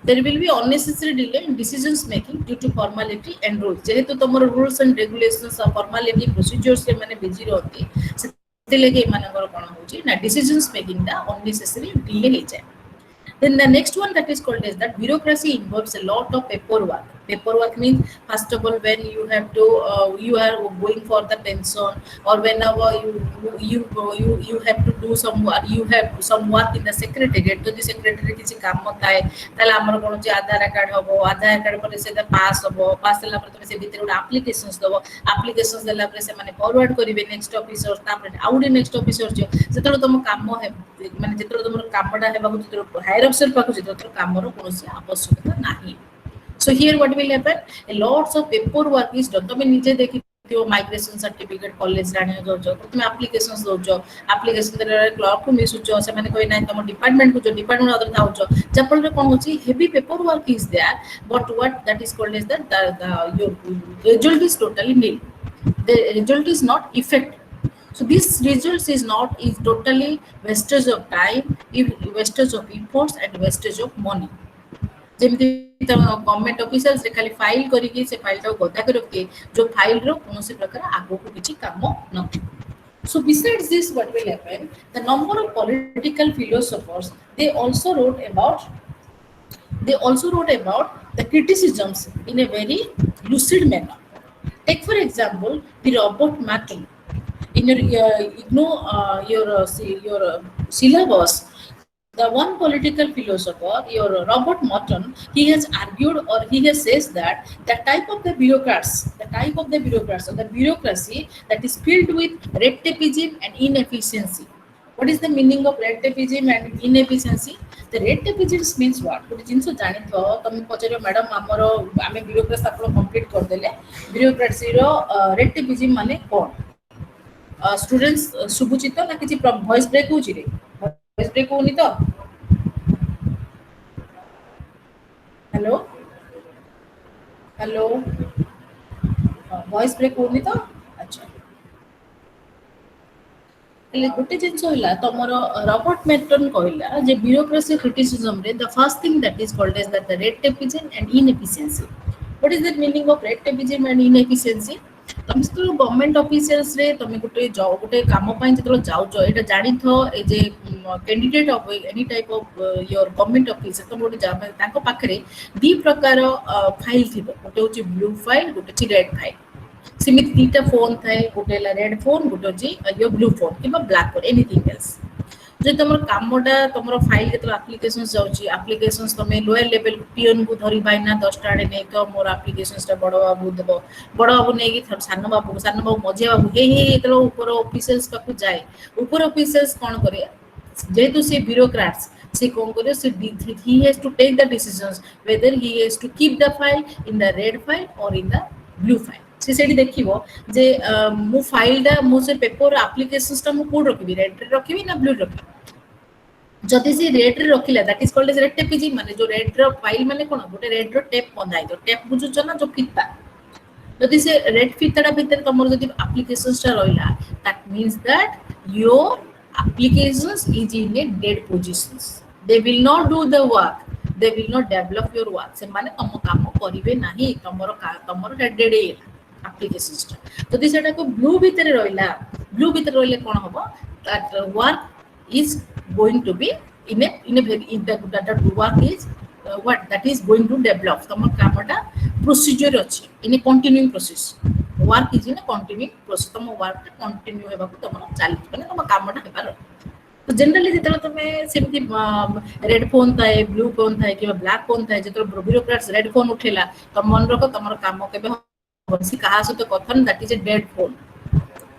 There will be unnecessary delay in decisions making due to formality and rules. जेहेतु तमरो rules and regulations और formality procedures से माने बिजी रहती सेते लेके मानकर कोन होची ना decisions making दा unnecessary delay हे जाय. Then the next one that is called is that bureaucracy involves a lot of paperwork. Paperwork means first of all when you have to you are going for the pension or whenever you have to do some work, you have some work in the secretariat. तो the secretary किसी काम होता है ताले हमर कोन जे आधार card हबो आधार card पर से पास हबो पास देला पर तुम से भीतर उड एप्लीकेशंस दबो एप्लीकेशंस देला पर से माने फॉरवर्ड करिवे नेक्स्ट ऑफिसर तापर आउडी नेक्स्ट ऑफिसर जे जेतरो तुम काम है माने जेतरो तुम कामडा हेबा को जेतरो हायर ऑफिसर पाको जेतरो कामरो कोनोसी आवश्यकता नाही. So here what will happen? A lots of paperwork is done. तमे निजे देखि थियो माइग्रेशन सर्टिफिकेट कॉलेज राणी दउजो तुम एप्लिकेशंस दउजो एप्लिकेशन देले क्लर्क को मिसुजो से माने कोइ नै तुम डिपार्टमेंट को जो डिपार्टमेंट अदर थाउजो जपल रे कोन होची heavy paper work is there but what that is called is that your result is totally nil, the result is not effective. So this results is totally wastage of time, wastage of efforts and wastage of money. ଯେମିତି government officials ଖାଲି file କରିକି ସେ ଫାଇଲଟାକୁ ଗଦା କରି ରଖିବେ ଯୋଉ ଫାଇଲର କୌଣସି ପ୍ରକାର ଆଗକୁ କିଛି କାମ ନଥିବ. So besides this, what will happen? The number of political philosophers they also wrote about the criticisms in a very lucid manner. Take for example the Robert Merton. In your syllabus, the one political philosopher, your Robert Merton, he has argued or he has says that the type of the bureaucrats or the bureaucracy that is filled with red tapeism and inefficiency. What is the meaning of red tapeism and inefficiency? The red tapeism means what? गोटे जिनस जानि थो तुम पचारो madam हमर आमे bureaucracy आपण complete कर देले bureaucracy रो red tapeism माने कोन स्टूडेंट्स सुबुचित ना किछि वॉइस ब्रेक होछि रे वॉइस ब्रेक होनी तो हेलो हेलो वॉइस ब्रेक होनी तो अच्छा गोटे जिनस होला तमर रॉबर्ट मेटन कहला जे ब्यूरोक्रेसी क्रिटिसिज्म रे the first thing that is called as the red tapeism and inefficiency. What is the meaning of red tapeism and inefficiency? तुम तो गवर्नमेंट ऑफिसर्स रे तुम गोटे काम पई जतलो जाउचो एटा जानि थो ए जे candidate of any type of your government officer तुम गोटे ताको पाखरे दी प्रकार फाइल थिबो गोटे होची ब्लू फाइल गोटे छि रेड फाइल सिमित तीटा फोन थाए गोटे ला रेड फोन गोटे छि यो ब्लू फोन किबा ब्लैक फोन एनीथिंग एल्स जे तुमर कामडा तुमर फाइल केतला एप्लीकेशंस जाउची एप्लीकेशंस तमे लोअर लेवल पीएन को धरि बाइना 10 टाडे नै तो मोर एप्लीकेशंस ता बडो बाबू देबो बडो बाबू नै कि सानो बाबू मझिया बाबू हे एतलो ऊपर ऑफिसर्स पाकु जाय ऊपर ऑफिसर्स कोन करे जेतु से ब्यूरोक्रेट्स से कोन करे से he has to take the decisions whether he has to keep the file in the red file or in the blue file. से सेठी देखिबो जे मु फाइलटा मु से पेपर एप्लीकेशंस ता मु कोड रखिबि रेड रे रखिबि ना ब्लू रखिबि जदि से रेड रे रखिला that is called as red tapeism माने जो रेड रो फाइल माने कोन गोटे रेड रो टेप बंधाई तो टेप बुझुछ ना जो फिता जदि से रेड फिताडा भीतर तमर जदि एप्लीकेशंस ता रहिला that means that your applications is in a dead positions. They will not do the work, they will not develop your work. से माने तम काम करिवे नाही तमरो डेड applications ता जदि सेटा को ब्लू भीतर रहिला कोन होबो that work is going to be in a very that work is what that is going to develop तम कामटा प्रोसीजर अछि in a continuing process. Work is in continue process तुम वर्क कंटिन्यू हेबा को तुम चालू माने तुम कामटा हेबार तो जनरली जेतलो तुम सेमती रेड फोन थाए ब्लू फोन थाए कि ब्लैक फोन थाए जेतलो ब्यूरोक्रेट्स रेड फोन उठेला तुम मन रखो तुमर काम केबे होसी कहा सहित कथन that is a dead phone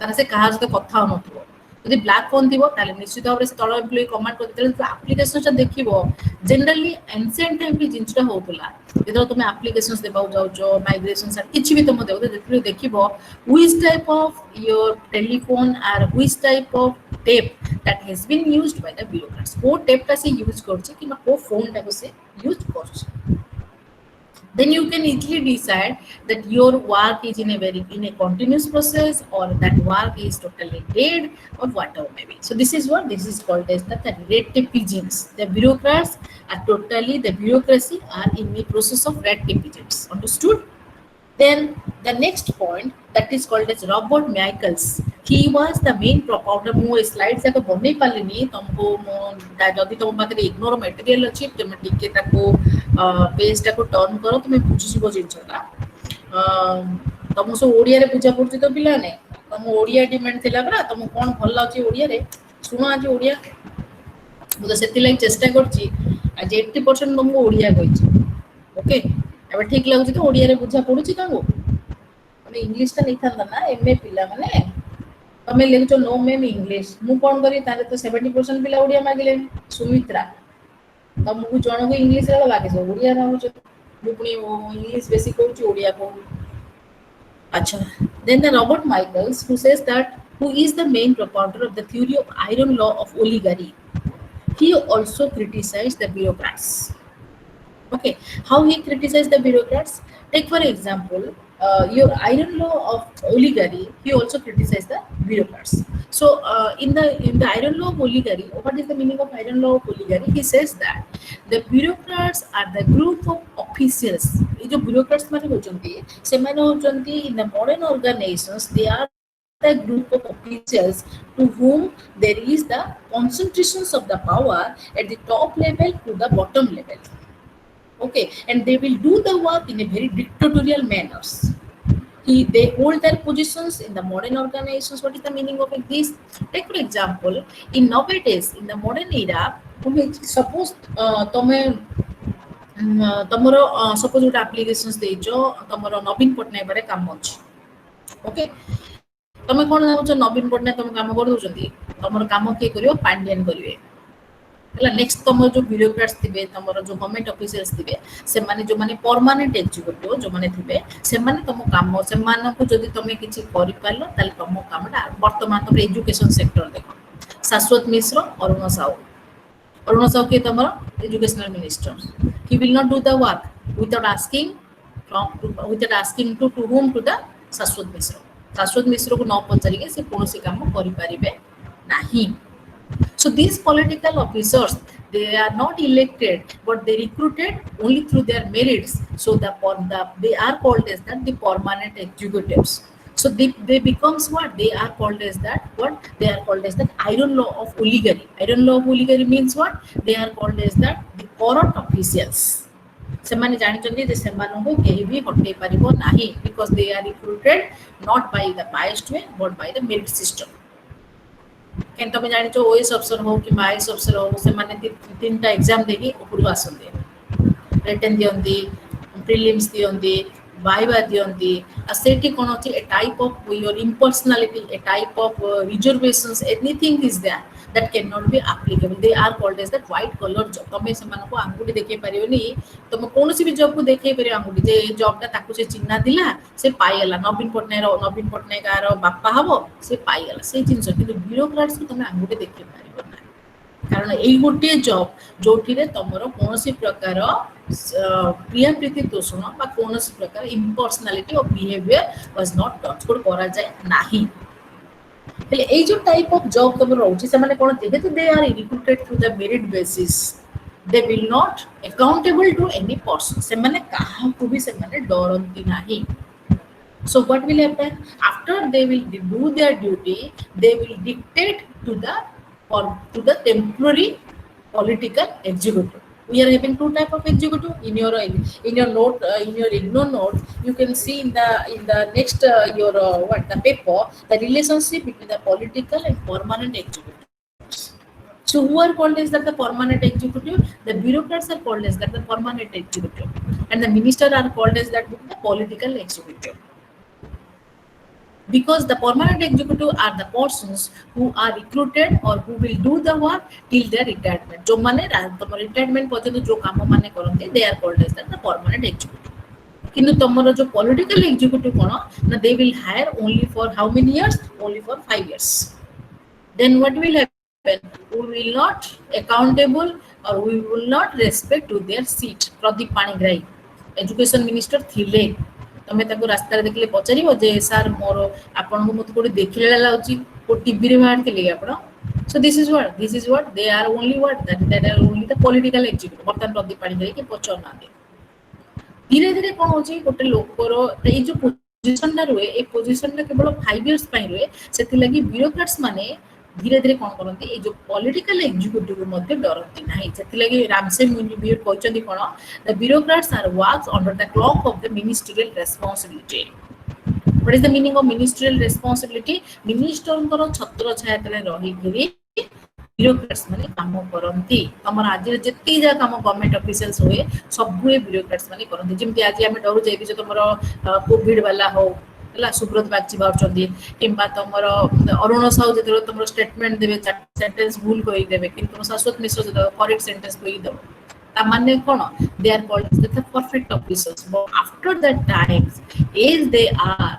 तार से कहा सहित कथा नथबो यदि ब्लैक फोन थिबो ताले निश्चित भाबरे तळ एम्प्लॉय कमांड करते एप्लीकेशन ता देखिबो जनरली एंशिएंट टाइम रे जिंसटा होतला जेतलो तुम एप्लीकेशंस देबा जाउचो माइग्रेशन सर किछि भी तुम देखिबो which type of your telephone or which type of tape that has been used by the bureaucrats को टेप ता से यूज करछि कि को फोन ता को से यूज करछि. Then you can easily decide that your work is in a continuous process or that work is totally dead or whatever maybe. So this is called as the red tapeism. The bureaucracy are in the process of red tapeism. Understood? Then the next point that is called as Robert Michaels. He was the main propounder. मो slides जाक बनै पालिनी तुमको मो जदि तुम पाखरे ignore material अछि तुम टिके ताको पेज ताको टर्न करो तुम बुझिबो जिंसटा तुम सो ओडिया रे बुझा पड़छि तो पिला ने तुम ओडिया डिमांड थिला बरा तुम कोन भल लाउछि ओडिया रे सुनो आज ओडिया मु तो सेति लाइन चेष्टा करछि आज 80% तुमको ओडिया कहिछि ओके अब ठीक लागुछि तो ओडिया रे बुझा पड़ुछि ताको माने इंग्लिश ता नै थांदा ना एमए पिला माने तमे लेखो नो मैम इंग्लिश मु कोन करी ताले तो 70% पिला ओडिया मागिले सुमित्रा तुमको जण को इंग्लिश रे बाकी सब ओडिया रहउछ मु पुनी इंग्लिश बेसी कहउछि ओडिया कहू Acha. Then the Robert Michaels, who says that who is the main proponent of the theory of iron law of oligarchy. He also criticized the bureaucrats. Okay, how he criticized the bureaucrats? Take for example, your iron law of oligarchy. He also criticized the bureaucrats. So, in the iron law of oligarchy, what is the meaning of iron law of oligarchy? He says that the bureaucrats are the group of officials. ये जो bureaucrats माने होचंती, सेमाने होचंती in the modern organizations. They are the group of officials to whom there is the concentrations of the power at the top level to the bottom level. Okay, and they will do the work in a very dictatorial manners. They hold their positions in the modern organizations. What is the meaning of this? Take for example, in nowadays, in the modern era, suppose ତମେ ତମର suppose ଗୋଟେ applications ଦେଇଛ ତମର ନବୀନ ପଟ୍ଟନାୟକ କାମ ଅଛି okay ତମେ କଣ ଚାହୁଁଛ ନବୀନ ପଟ୍ଟନାୟକ ତମ କାମ କରିଦଉଛନ୍ତି ତମର କାମ କିଏ କରିବ ପାଣ୍ଡିଆନ କରିବେ ହେଲା ନେକ୍ସଟ ତମର ଯୋଉ ବ୍ୟୁରୋକ୍ରାଟ୍ସ ଥିବେ ତମର ଯୋଉ ଗଭର୍ଣ୍ଣମେଣ୍ଟ ଅଫିସିଆଲ୍ସ ଥିବେ ସେମାନେ ଯୋଉମାନେ ପରମାନେଣ୍ଟ ଏକ୍ଜିକ୍ୟୁଟିଭ ଯୋଉମାନେ ଥିବେ ସେମାନେ ତମ କାମ ସେମାନଙ୍କୁ ଯଦି ତମେ କିଛି କରିପାରିଲ ତାହେଲେ ତମ କାମଟା ବର୍ତ୍ତମାନ ତମର ଏଜୁକେସନ ସେକ୍ଟର ଦେଖ ଶାଶ୍ୱତ ମିଶ୍ର ଅରୁଣ ସାହୁ କିଏ ତମର educational minister he will not do the work without asking to whom to the ଶାଶ୍ୱତ ମିଶ୍ର ଶାଶ୍ୱତ ମିଶ୍ରକୁ ନ ପଚାରିକି ସେ କୌଣସି କାମ କରିପାରିବେ ନାହିଁ. So these political officers, they are not elected, but they recruited only through their merits. So they are called as that the permanent executives. So they becomes what they are called as that. What they are called as that iron law of oligarchy. Iron law of oligarchy means what? They are called as that the corrupt officials. ସେମାନେ ଜାଣିଛନ୍ତି ଯେ ସେମାନଙ୍କୁ କେହି ବି ହଟେଇ ପାରିବ ନାହିଁ because they are recruited not by the biased way but by the merit system. କେନ୍ ତମେ ଜାଣିଛ ଓଏସ୍ ଅଫିସର ହଉ କିମ୍ବା ଆଇଏସ୍ ଅଫିସର ହଉ ସେମାନେ ତିନିଟା ଏକ୍ଜାମ ଦେଇକି ଉପରକୁ ଆସନ୍ତି ରିଟେନ୍ ଦିଅନ୍ତି ପ୍ରିଲିମ୍ସ ଦିଅନ୍ତି ଭାଇବା ଦିଅନ୍ତି ଆଉ ସେଇଠି କ'ଣ ଅଛି a type of your impersonality a type of reservations anything is that that cannot be applicable. They are called as that white collar job. ତମେ ସେମାନଙ୍କୁ ଆଙ୍ଗୁଠି ଦେଖେଇ ପାରିବନି ତମେ କୌଣସି ବି ଜବକୁ ଦେଖେଇ ପାରିବ ଆଙ୍ଗୁଠି ଯେ ଏ ଜବଟା ତାକୁ ସେ ଚିହ୍ନା ଥିଲା ସେ ପାଇଗଲା ନବୀନ ପଟ୍ଟନାୟକର ବାପା ହବ ସେ ପାଇଗଲା ସେଇ ଜିନିଷ କିନ୍ତୁ ବ୍ୟୁରୋକ୍ରାଟ୍ସକୁ ତମେ ଆଙ୍ଗୁଠି ଦେଖେଇ ପାରିବ ନାହିଁ କାରଣ ଏଇ ଗୋଟିଏ ଜବ୍ ଯୋଉଠିରେ ତମର କୌଣସି ପ୍ରକାର ପ୍ରିୟା ପ୍ରୀତି ତୋଷଣ ବା କୌଣସି ପ୍ରକାର impersonality of behaviour was not touch କରାଯାଏ ନାହିଁ. ହେଲେ ଏଇ ଯୋଉ ଟାଇପ୍ ଅଫ୍ ଜବ୍ ତମର ରହୁଛି ସେମାନେ କ'ଣ ଯେହେତୁ they are recruited through the merit basis they will not accountable to any person ସେମାନେ କାହାକୁ ବି ସେମାନେ ଡରନ୍ତି ନାହିଁ. So what will happen after they will do their duty? They will dictate to the temporary political executive. We are having two type of executive in your note in your ignore note. You can see in the next your the paper the relationship between the political and permanent executive. So who are called as that the permanent executive? The bureaucrats are called as that the permanent executive, and the minister are called as that the political executive. Because the permanent executive are the persons who are recruited or who will do the work till their retirement. जो माने retirement पर्यंत जो काम माने करते they are called as the permanent executive. किंतु तमरो जो political executive कोन ना they will hire only for how many years? Only for 5 years. Then what will happen? We will not accountable or we will not respect to their seat. Pradeep Panigrahi, education minister थिले ତମେ ତାକୁ ରାସ୍ତାରେ ଦେଖିଲେ ପଚାରିବ ଯେ sir ମୋର ଆପଣଙ୍କୁ ମୋତେ କୋଉଠି ଦେଖିଲା ଲାଗୁଛି କୋଉ ଟିଭିରେ ବାହାରିଥିଲେ କି ଆପଣ so this is what they are only what that are only the political executive. ବର୍ତ୍ତମାନ ପ୍ରଦୀପ ପାଣିଗ୍ରାହୀ କି ପଚାରୁନାହାନ୍ତି ଧୀରେ ଧୀରେ କ'ଣ ହଉଛି ଗୋଟେ ଲୋକର ଏଇ ଯୋଉ ପୋଜିସନଟା ରୁହେ ଏ ପୋଜିସନଟା କେବଳ 5 years ପାଇଁ ରୁହେ ସେଥିଲାଗି ବ୍ୟୁରୋକ୍ରାଟ୍ସ ମାନେ ଧୀରେ ଧୀରେ କ'ଣ କରନ୍ତି ଏଇ ଯୋଉ ପଲିଟିକାଲ ଏକ୍ଜିକ୍ୟୁଟିଭ ମଧ୍ୟ ଡରନ୍ତି ନାହିଁ ସେଥିଲାଗି ରାମସେ ମୁନିବିର କହିଛନ୍ତି କ'ଣ the bureaucrats are works under the cloak of the ministerial responsibility. What is the meaning of ministerial responsibility? ମିନିଷ୍ଟରଙ୍କର ଛତ୍ର ଛାୟା ତଳେ ରହିକିରି ବ୍ୟୁରୋକ୍ରାଟ୍ସ ମାନେ କାମ କରନ୍ତି ତମର ଆଜି ଯେତିକି ଯାହା କାମ ଗଭର୍ଣ୍ଣମେଣ୍ଟ ଅଫିସିଆଲ୍ସ ହୁଏ ସବୁ ବ୍ୟୁରୋକ୍ରାଟ୍ସ ମାନେ କରନ୍ତି ଯେମିତି ଆଜି ଆମେ ଡରୁଛେ ଏବେ ଯୋଉ ତମର କୋଭିଡ ବାଲା ହଉ ହେଲା ସୁବ୍ରତ ବାଗଚୀ ବାହାରୁଛନ୍ତି କିମ୍ବା ତମର ଅରୁଣ ସାହୁ ଯେତେବେଳେ ତମର ଷ୍ଟେଟମେଣ୍ଟ ଦେବେ ସେଣ୍ଟେନ୍ସ ଭୁଲ କହିଦେବେ କିନ୍ତୁ ତମ ଶାଶ୍ୱତ ମିଶ୍ର ଯେତେବେଳେ କରେକ୍ଟ ସେଣ୍ଟେନ୍ସ କହିଦେବ ତାମାନେ କ'ଣ they are called as the perfect officers but after that times as they are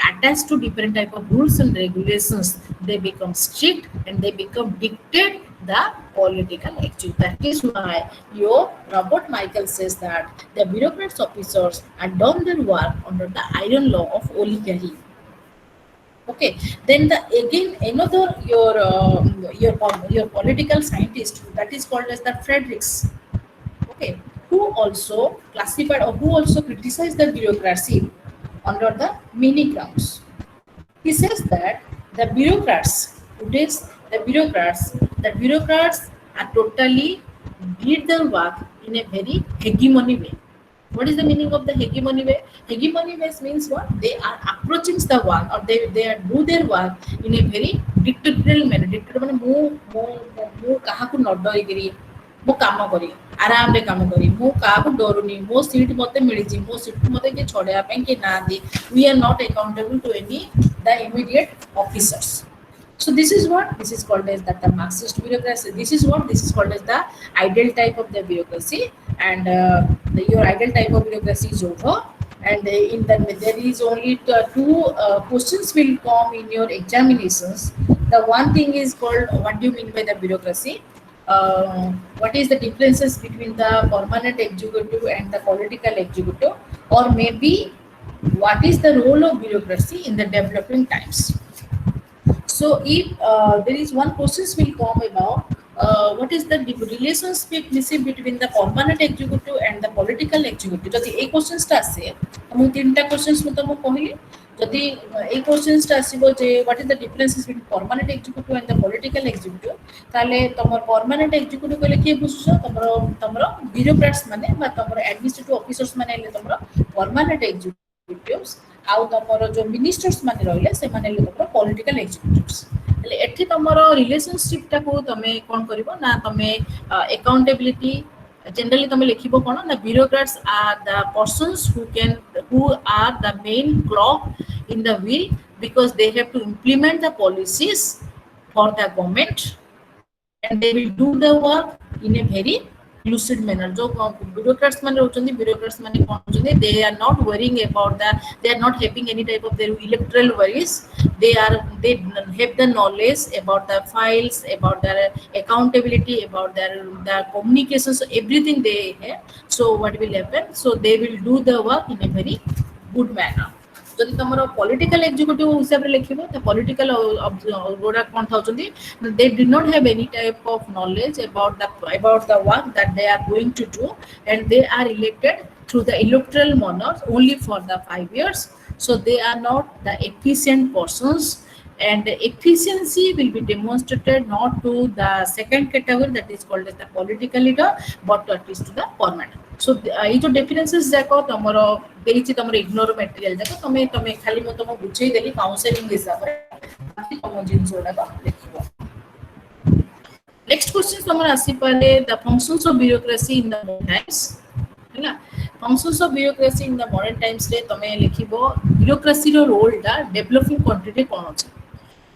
attached to different type of rules and regulations, they become strict and they become dictate the political action. That is why your Robert Michael says that the bureaucrats officers are done their work under the iron law of oligarchy. Okay, then the again another your political scientist, that is called as the Fredericks. Okay, who also classified or who also criticized the bureaucracy under the many grounds. He says that the bureaucrats, today's the bureaucrats are totally did their work in a very hegemony way. What is the meaning of the hegemony way? Hegemony way means what? They are approaching the work or they are do their work in a very dictatorial manner. Dictatorial ମୁଁ କାହାକୁ ନ ଡରିକିରି ମୁଁ କାମ କରି ଆରାମରେ କାମ କରି ମୁଁ କାହାକୁ ଡରୁନି ମୋ ସିଟ୍ ମୋତେ ମିଳିଛି ମୋ ସିଟ୍ ମୋତେ କିଏ ଛଡ଼େଇବା ପାଇଁ କିଏ ନାହାନ୍ତି we are not accountable to any the immediate officers. So this is what this is called as the Marxist bureaucracy. This is what this is called as the ideal type of the bureaucracy, and your ideal type of bureaucracy is over. And in the there is only two questions will come in your examinations. The one thing is called what do you mean by the bureaucracy? What is the differences between the permanent executive and the political executive, or maybe what is the role of bureaucracy in the developing times. So if there is one questions will come about what is the relationship between the permanent executive and the political executive. जदि ए questions टा आसे हम तीनटा questions में तुमको कहली जदि ए क्वेश्चंस टा आसीबो जे what is the differences between permanent executive and the political executive ताले तमर परमानेंट एक्जिक्यूटिव कहले के बुझछो तमरो ब्यूरोक्रेट्स माने बा तमरो एडमिनिस्ट्रेटिव ऑफिसर्स माने ले तमरो परमानेंट एक्जिक्यूटिव्स आउ तमरो जो मिनिस्टर्स माने रहले से माने ले तमरो पॉलिटिकल एक्जिक्यूटिव्स એટલે એથી તમારો રિલેશનશિપ ટાકો તમે કોણ કરીબો ના તમે એકાઉન્ટેબિલિટી generally તમે લખીબો કોણ ના bureaucrats are the persons who are the main clock in the wheel because they have to implement the policies for the government and they will do the work in a very lucid manner. जो bureaucrats माने होचंदी bureaucrats माने कोन होचंदी they are not worrying about they are not having any type of their electoral worries. They have the knowledge about the files, about their accountability, about their communications, everything they have. So what will happen? So they will do the work in a very good manner. যদি তোমার political executive হিসাবে লিখিব তো political গোড়া কোন থাউচন্দি they did not have any type of knowledge about the work that they are going to do and they are elected through the electoral manner only for the 5 years. So they are not the efficient persons and the efficiency will be demonstrated not to the second category that is called as the political leader but at least to the permanent. So ये जो differences जाको तमरो देछि तमरो ignore material जाको तमे खाली म तम बुझै देली काउंसलिंग हिसाब रे बाकी तम जिनसोडा को लिखिबो. नेक्स्ट क्वेश्चन तमरो आसी पाले the functions of bureaucracy in the modern times हैना. Functions of bureaucracy in the modern times रे तमे लिखिबो ब्यूरोक्रेसी रो रोल दा डेवलपिंग कंट्री रे कोन अछि.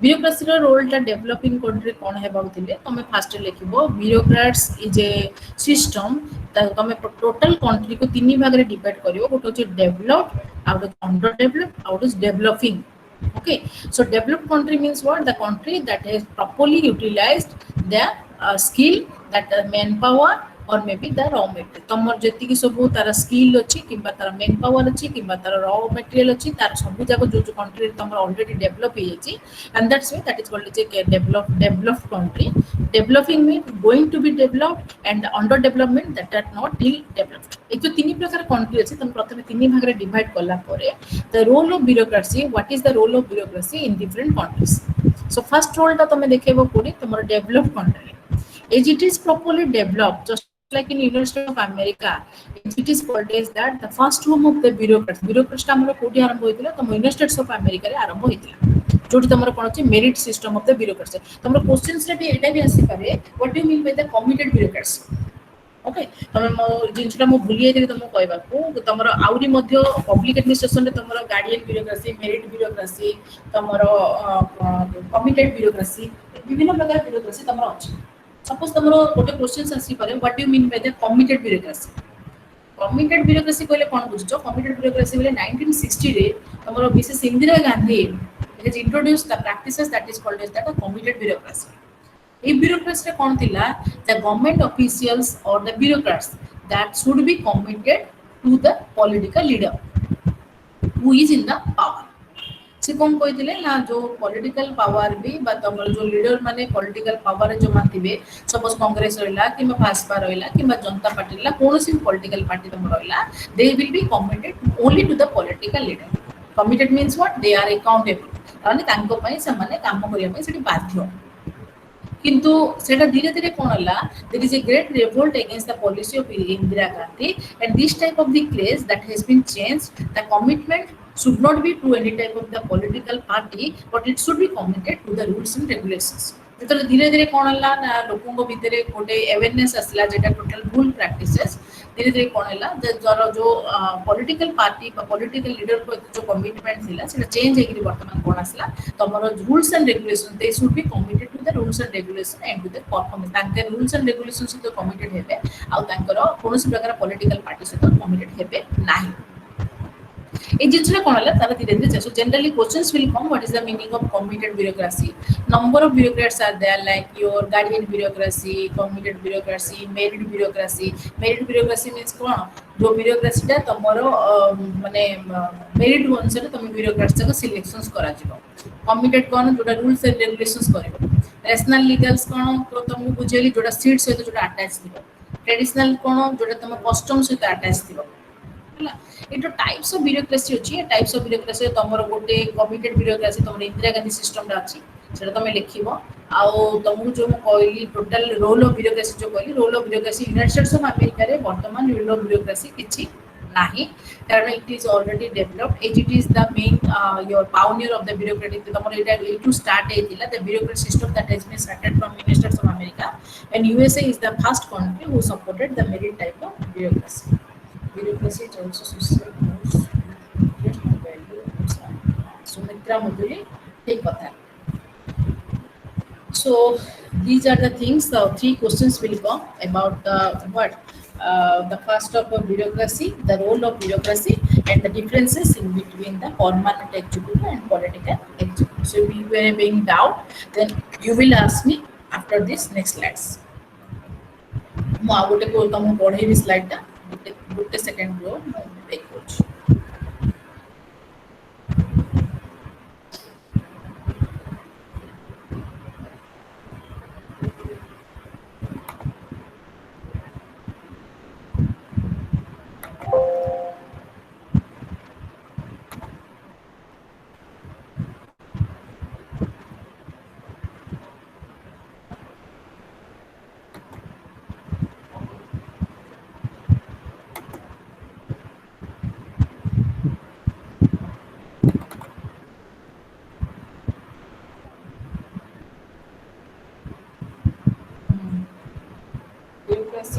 ब्यूरोक्रेसी रो रोल टा डेवलपिंग कंट्री कोन हेबाउ थिले तमे फास्ट लिखिबो ब्यूरोक्रेट्स इज ए सिस्टम तमे टोटल कंट्री को तीन भाग रे डिवाइड करियो. गोटे होची developed out of under developed out is developing. Okay, so developed country means what? The country that has properly utilized their skill, that manpower or maybe the raw material. तमर जति की सब तार स्किल अछि किबा तार मैन पावर अछि किबा तार raw material अछि तार सब जाको जो कंट्री तमर ऑलरेडी डेवलप हे अछि and that's why that is called as a developed country. Developing means going to be developed and under development that are not till developed. ए जो तीन प्रकार कंट्री अछि तम प्रथमे तीन भाग रे डिवाइड करला परे the role of bureaucracy, what is the role of bureaucracy in different countries. So first role ता तमे देखेबो कोडी तमर developed country as it is properly developed just like in United States of America, it is called as that the first home of the bureaucrats. Bureaucrats हमरो कोठी आरंभ होइतिला त United States of America रे आरंभ होइतिला जोटी तमरो कोन अछि merit system of the bureaucrats. तमरो क्वेश्चंस रे भी एटा भी आसी पारे what do you mean by the committed bureaucrats. Okay तमे मो जिनसटा मो भूली आइते तमो कहबा को तमरो आउरी मध्ये पब्लिक एडमिनिस्ट्रेशन रे तमरो गार्डियन ब्यूरोक्रेसी, मेरिट ब्यूरोक्रेसी, तमरो कमिटेड ब्यूरोक्रेसी, विभिन्न प्रकार ब्यूरोक्रेसी तमरो अछि. Suppose तमरो गोटे क्वेश्चंस आसी पारे what do you mean by the committed bureaucracy. Committed bureaucracy कहले कोन बुझछो कमिटेड ब्यूरोक्रेसी बोले 1960 रे हमरो Mrs Indira Gandhi has introduced the practices that is called as the committed bureaucracy. A bureaucracy कौन थिला the government officials or the bureaucrats that should be committed to the political leader who is in the power. से कौन कहते ना जो political power भी तमर जो लीडर माने पॉलिटिकल पावर जो मानथिबे सपोज कांग्रेस रहिला कि भाजपा रहिला कि जनता पार्टी रहिला कोनोसी पॉलिटिकल पार्टी तम रहिला they will be committed only to the political leader committed means what they are accountable ताने तांको पई से माने काम करिया पई सेठी बाध्य किंतु सेटा धीरे धीरे कोन हला there is a great revolt against the policy of Indira Gandhi and this type of the class that has been changed the commitment should not be to any type of the political party but it should be committed to the rules and regulations जेतले धीरे धीरे कोन हला ना लोकंग भितरे गोटे awareness असला जेटा total भूल practices धीरे धीरे कोन हला जो पॉलिटिकल पार्टी पॉलिटिकल लीडर को जो कमिटमेंट थिला सेटा चेंज हेकि वर्तमान कोन असला तमरो rules and regulation they should be committed to the rules and regulation and to the performance तांके रूल्स एंड रेगुलेशन से कमिटेड हेबे आ तांकर कोनोसी प्रकार पॉलिटिकल पार्टी से कमिटेड हेबे नाही ए जिंसरा कोन हला तारा धीरे धीरे so generally questions will come what is the meaning of committed bureaucracy number of bureaucrats are there like your guardian bureaucracy committed bureaucracy merit bureaucracy means कोन जो ब्यूरोक्रेसी ता तमरो माने मेरिट अनुसार तुम ब्यूरोक्रेट्स को सिलेक्शंस करा जिवो कमिटेड कोन जोटा रूल्स एंड रेगुलेशंस करबो नेशनल लीगल्स कोन तो तुम बुझेली जोटा सीट सहित जोटा अटैच थिबो ट्रेडिशनल कोन जोटा तुम कस्टम सहित अटैच थिबो एटो टाइप्स ऑफ ब्यूरोक्रेसी अछि टाइप्स ऑफ ब्यूरोक्रेसी तमरो गोटे कमिटेड ब्यूरोक्रेसी तमरो इंदिरा गांधी सिस्टम रा अछि सेटा तमे लिखिबो आउ तमु जो म कहली टोटल रोल ऑफ ब्यूरोक्रेसी जो कहली role of bureaucracy United States of America रे वर्तमान रोल ऑफ ब्यूरोक्रेसी किछि नाही कारण it is already developed as it is the main your pioneer of the bureaucratic तमरो एटा टू स्टार्ट हेतिला the bureaucracy system that has been started from United States of America and USA is the first country who supported the merit type of bureaucracy bureaucracy is also social norms value Sumitra Muduli take kotha so these are the things the three questions will come about the what the first of bureaucracy the role of bureaucracy and the differences in between the permanent executive and political executive so if you are having doubt then you will ask me after this next slides ମୁଁ ଆଉ ଗୋଟେ को तुम पढेबी slide टा ଗୋଟେ second रो brake କରୁଛି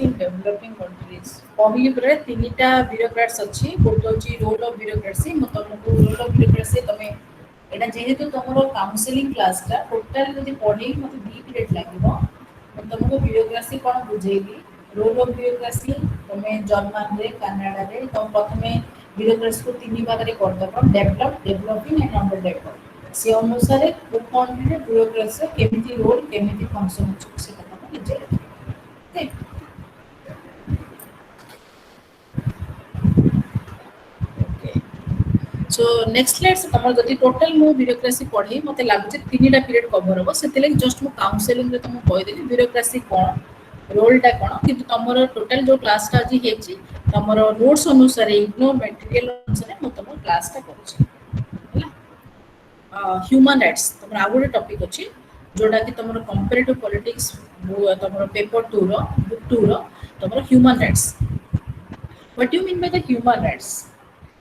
in developing countries पहली पर तीनटा ब्यूरोक्रेट्स अछि गोटे अछि रोल ऑफ ब्यूरोक्रेसी म तुमको रोल ऑफ ब्यूरोक्रेसी तमे एटा जेहेतु तुमरो काउंसलिंग क्लास टा टोटल यदि पढे मते 2 पीरियड लागिबो तुमको ब्यूरोक्रेसी कोन बुझेली रोल ऑफ ब्यूरोक्रेसी तमे जर्मन रे कनाडा रे तुम प्रथमे ब्यूरोक्रेसी को तीन भाग रे कर दबो develop developing and under develop से अनुसार कोन रे ब्यूरोक्रेसी केमिति रोल केमिति फंक्शन अछि से तुमको बुझे ठीक सो नेक्स्ट स्लाइड से तमर जति टोटल मो ब्यूरोक्रेसी पढी मते लागु जे तीनटा पीरियड कवर होबो सेते लागि जस्ट मो काउंसलिंग रे तुम कहि देली ब्यूरोक्रेसी कोन रोल टा कोन किंतु तमर टोटल जो क्लास टा जी हेछि तमर नोट्स अनुसार इग्नोर मटेरियल अनुसार मो तमर क्लास टा करछि हला ह्यूमन राइट्स तमर आगुडे टॉपिक अछि जोडा कि तमर कंपैरेटिव पॉलिटिक्स तमर पेपर 2 रो बुक 2 रो तमर human rights what you mean by the human rights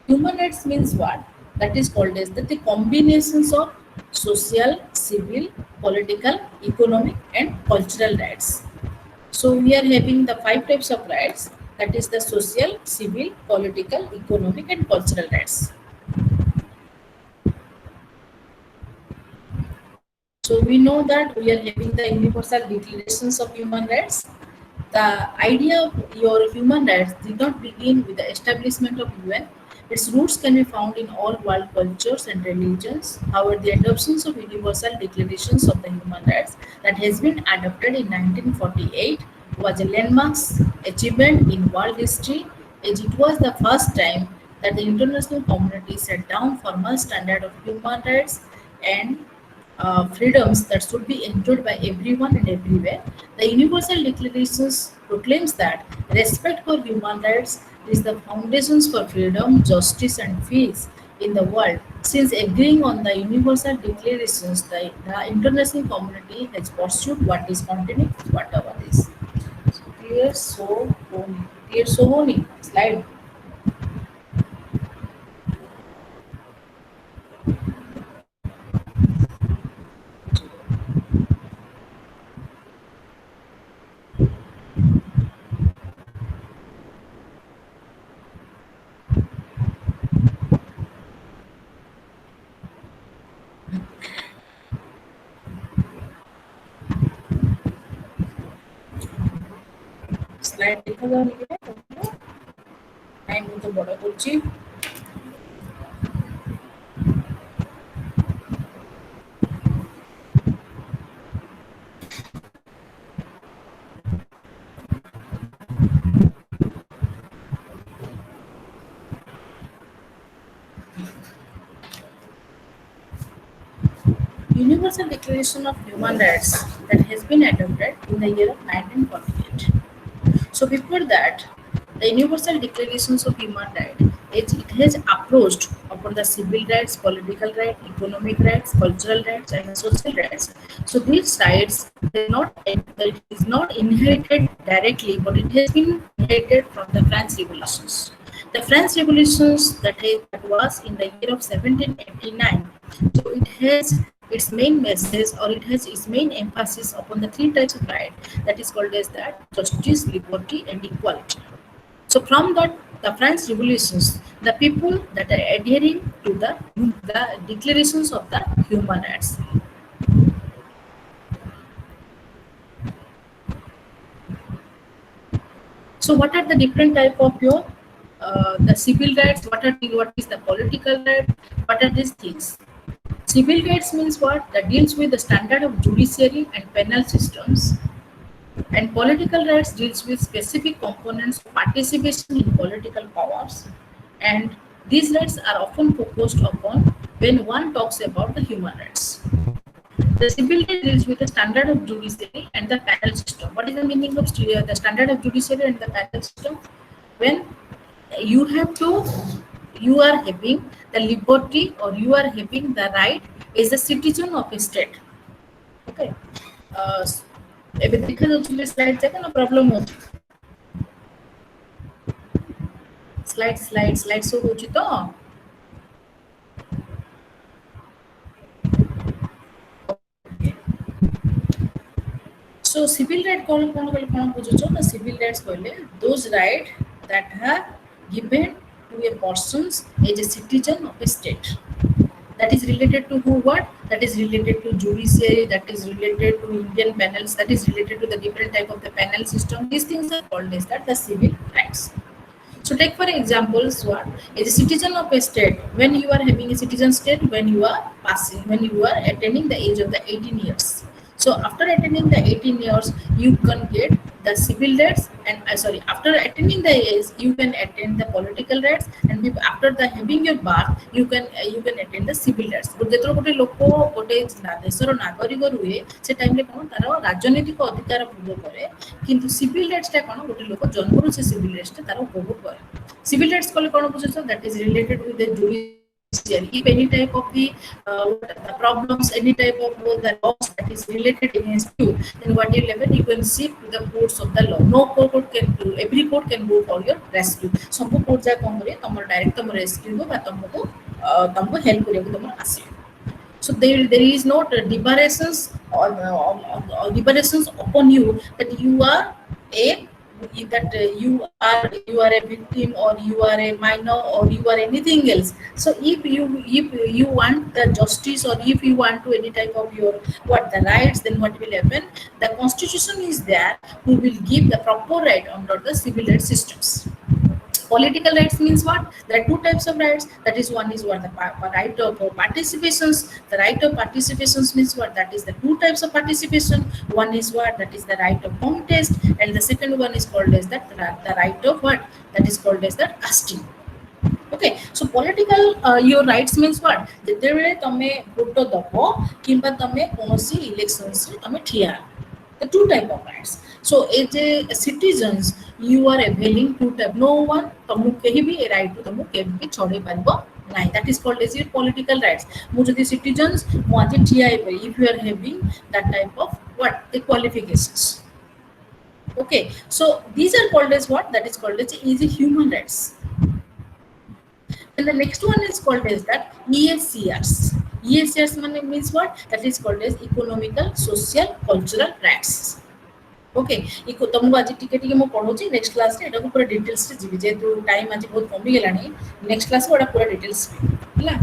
Human rights means what? That is called as the combinations of social, civil, political, economic, and cultural rights. So we are having the 5 types of rights. That is the social, civil, political, economic, and cultural rights. So we know that we are having the Universal Declarations of Human Rights. The idea of your human rights did not begin with the establishment of UN. Its roots can be found in all world cultures and religions. However, the adoption of Universal Declarations of the Human Rights that has been adopted in 1948 was a landmark achievement in world history, as it was the first time that the international community set down formal standard of human rights and freedoms that should be enjoyed by everyone and everywhere. The Universal Declarations proclaims that respect for human rights is the foundations for freedom, justice, and peace in the world. Since agreeing on the Universal Declarations, the international community has pursued what is contained whatever is. So, clear so Honi. Clear so Honi. Slide. Slide ଦେଖାଯାଉନି କି ନାଇଁ ମୁଁ ତ ବଡ଼ କରୁଛି Universal Declaration of Human Rights that has been adopted in the year of 1948. So before that, the Universal Declarations of Human Rights it has approached upon the civil rights, political rights, economic rights, cultural rights, and social rights. So these rights it is not inherited directly, but it has been inherited from the French Revolutions. The French Revolutions that was in the year of 1789. So it has its main message or it has its main emphasis upon the three types of right that is called as that justice, liberty, and equality. So from the French Revolutions, the people that are adhering to the declarations of the human rights. So what are the different type of your the civil rights? What is the political right? What are these things? Civil rights means what? That deals with the standard of judiciary and penal systems. And political rights deals with specific components of participation in political powers. And these rights are often focused upon when one talks about the human rights. The civil right deals with the standard of judiciary and the panel system. What is the meaning of the standard of judiciary and the panel system? When you are having the liberty or you are having the right as a citizen of a state. Okay. ଏବେ ଦେଖାଯାଉଛି slide ଯାକ ନା problem ଅଛି slide show ହଉଛି ତ So civil right कौन बुझुछ ना civil rights कहले those right that are given to a persons as a citizen of a state. That is related to who what? That is related to judiciary, that is related to Indian panels, that is related to the different type of the panel system. These things are called as that the civil rights. So take for examples what? As a citizen of a state, when you are having a citizen state, when you are attaining the age of the 18 years. So after attaining the 18 years, you can get the civil rights and after attaining the age, you can attain the political rights and after the having your birth, you can attain the civil rights. But जेतरो गोटे लोक गोटे देशर नागरिक रुए से time रे कोन तार राजनीतिक अधिकार उपभोग करे किंतु सिविल राइट्स टा कोन गोटे लोक जन्मरु से सिविल राइट्स टा तार उपभोग करे सिविल राइट्स कोले कोन बुझछ that is related with the judiciary. If any type of the problems, any type of the laws that is related against you, then what you level you can seek to the courts of the law. No court can do. Every court can go for your rescue. सब court जा कौन करे तमर direct तमर rescue हो बा तुमको help करेगा तमर आसे. So there is not liberations or liberations upon you that you are a that you are a victim, or you are a minor, or you are anything else. So if you want the justice, or if you want to any type of your what the rights, then what will happen? The constitution is there who will give the proper right under the civil rights systems. Political rights means what? There are two types of rights. That is, one is what the right of participations. The right of participations means what? That is the two types of participation. One is what? That is the right of contest, and the second one is called as that the right of what? That is called as the casting. Okay, so political your rights means what? ଯେତେବେଳେ ତମେ vote ଦବ କିମ୍ବା ତମେ କୌଣସି elections ରେ ତମେ ଠିଆ ହେବ. The two type of rights. So as a citizens, you are availing two type. No one ତମକୁ କେହି ବି ଏ right ରୁ ତମକୁ କେବେ ବି ଛଡ଼େଇ ପାରିବ ନାହିଁ. That is called as your political rights. ମୁଁ ଯଦି citizens ମୁଁ ଆଜି ଠିଆ ହେଇପାରି, if you are having that type of what? The qualifications. Okay, so these are called as what? That is called as easy human rights. And the next one is called as that ESCRs. ESCRs means what? That is called as economical, social, cultural rights. Okay, तुमको आज टिके टिके मो पढौची next class रे एटा को पूरा details रे जीवी जेतु टाइम आज बहुत कमी गेलानी नेक्स्ट क्लास रे एटा पूरा डिटेल्स हला.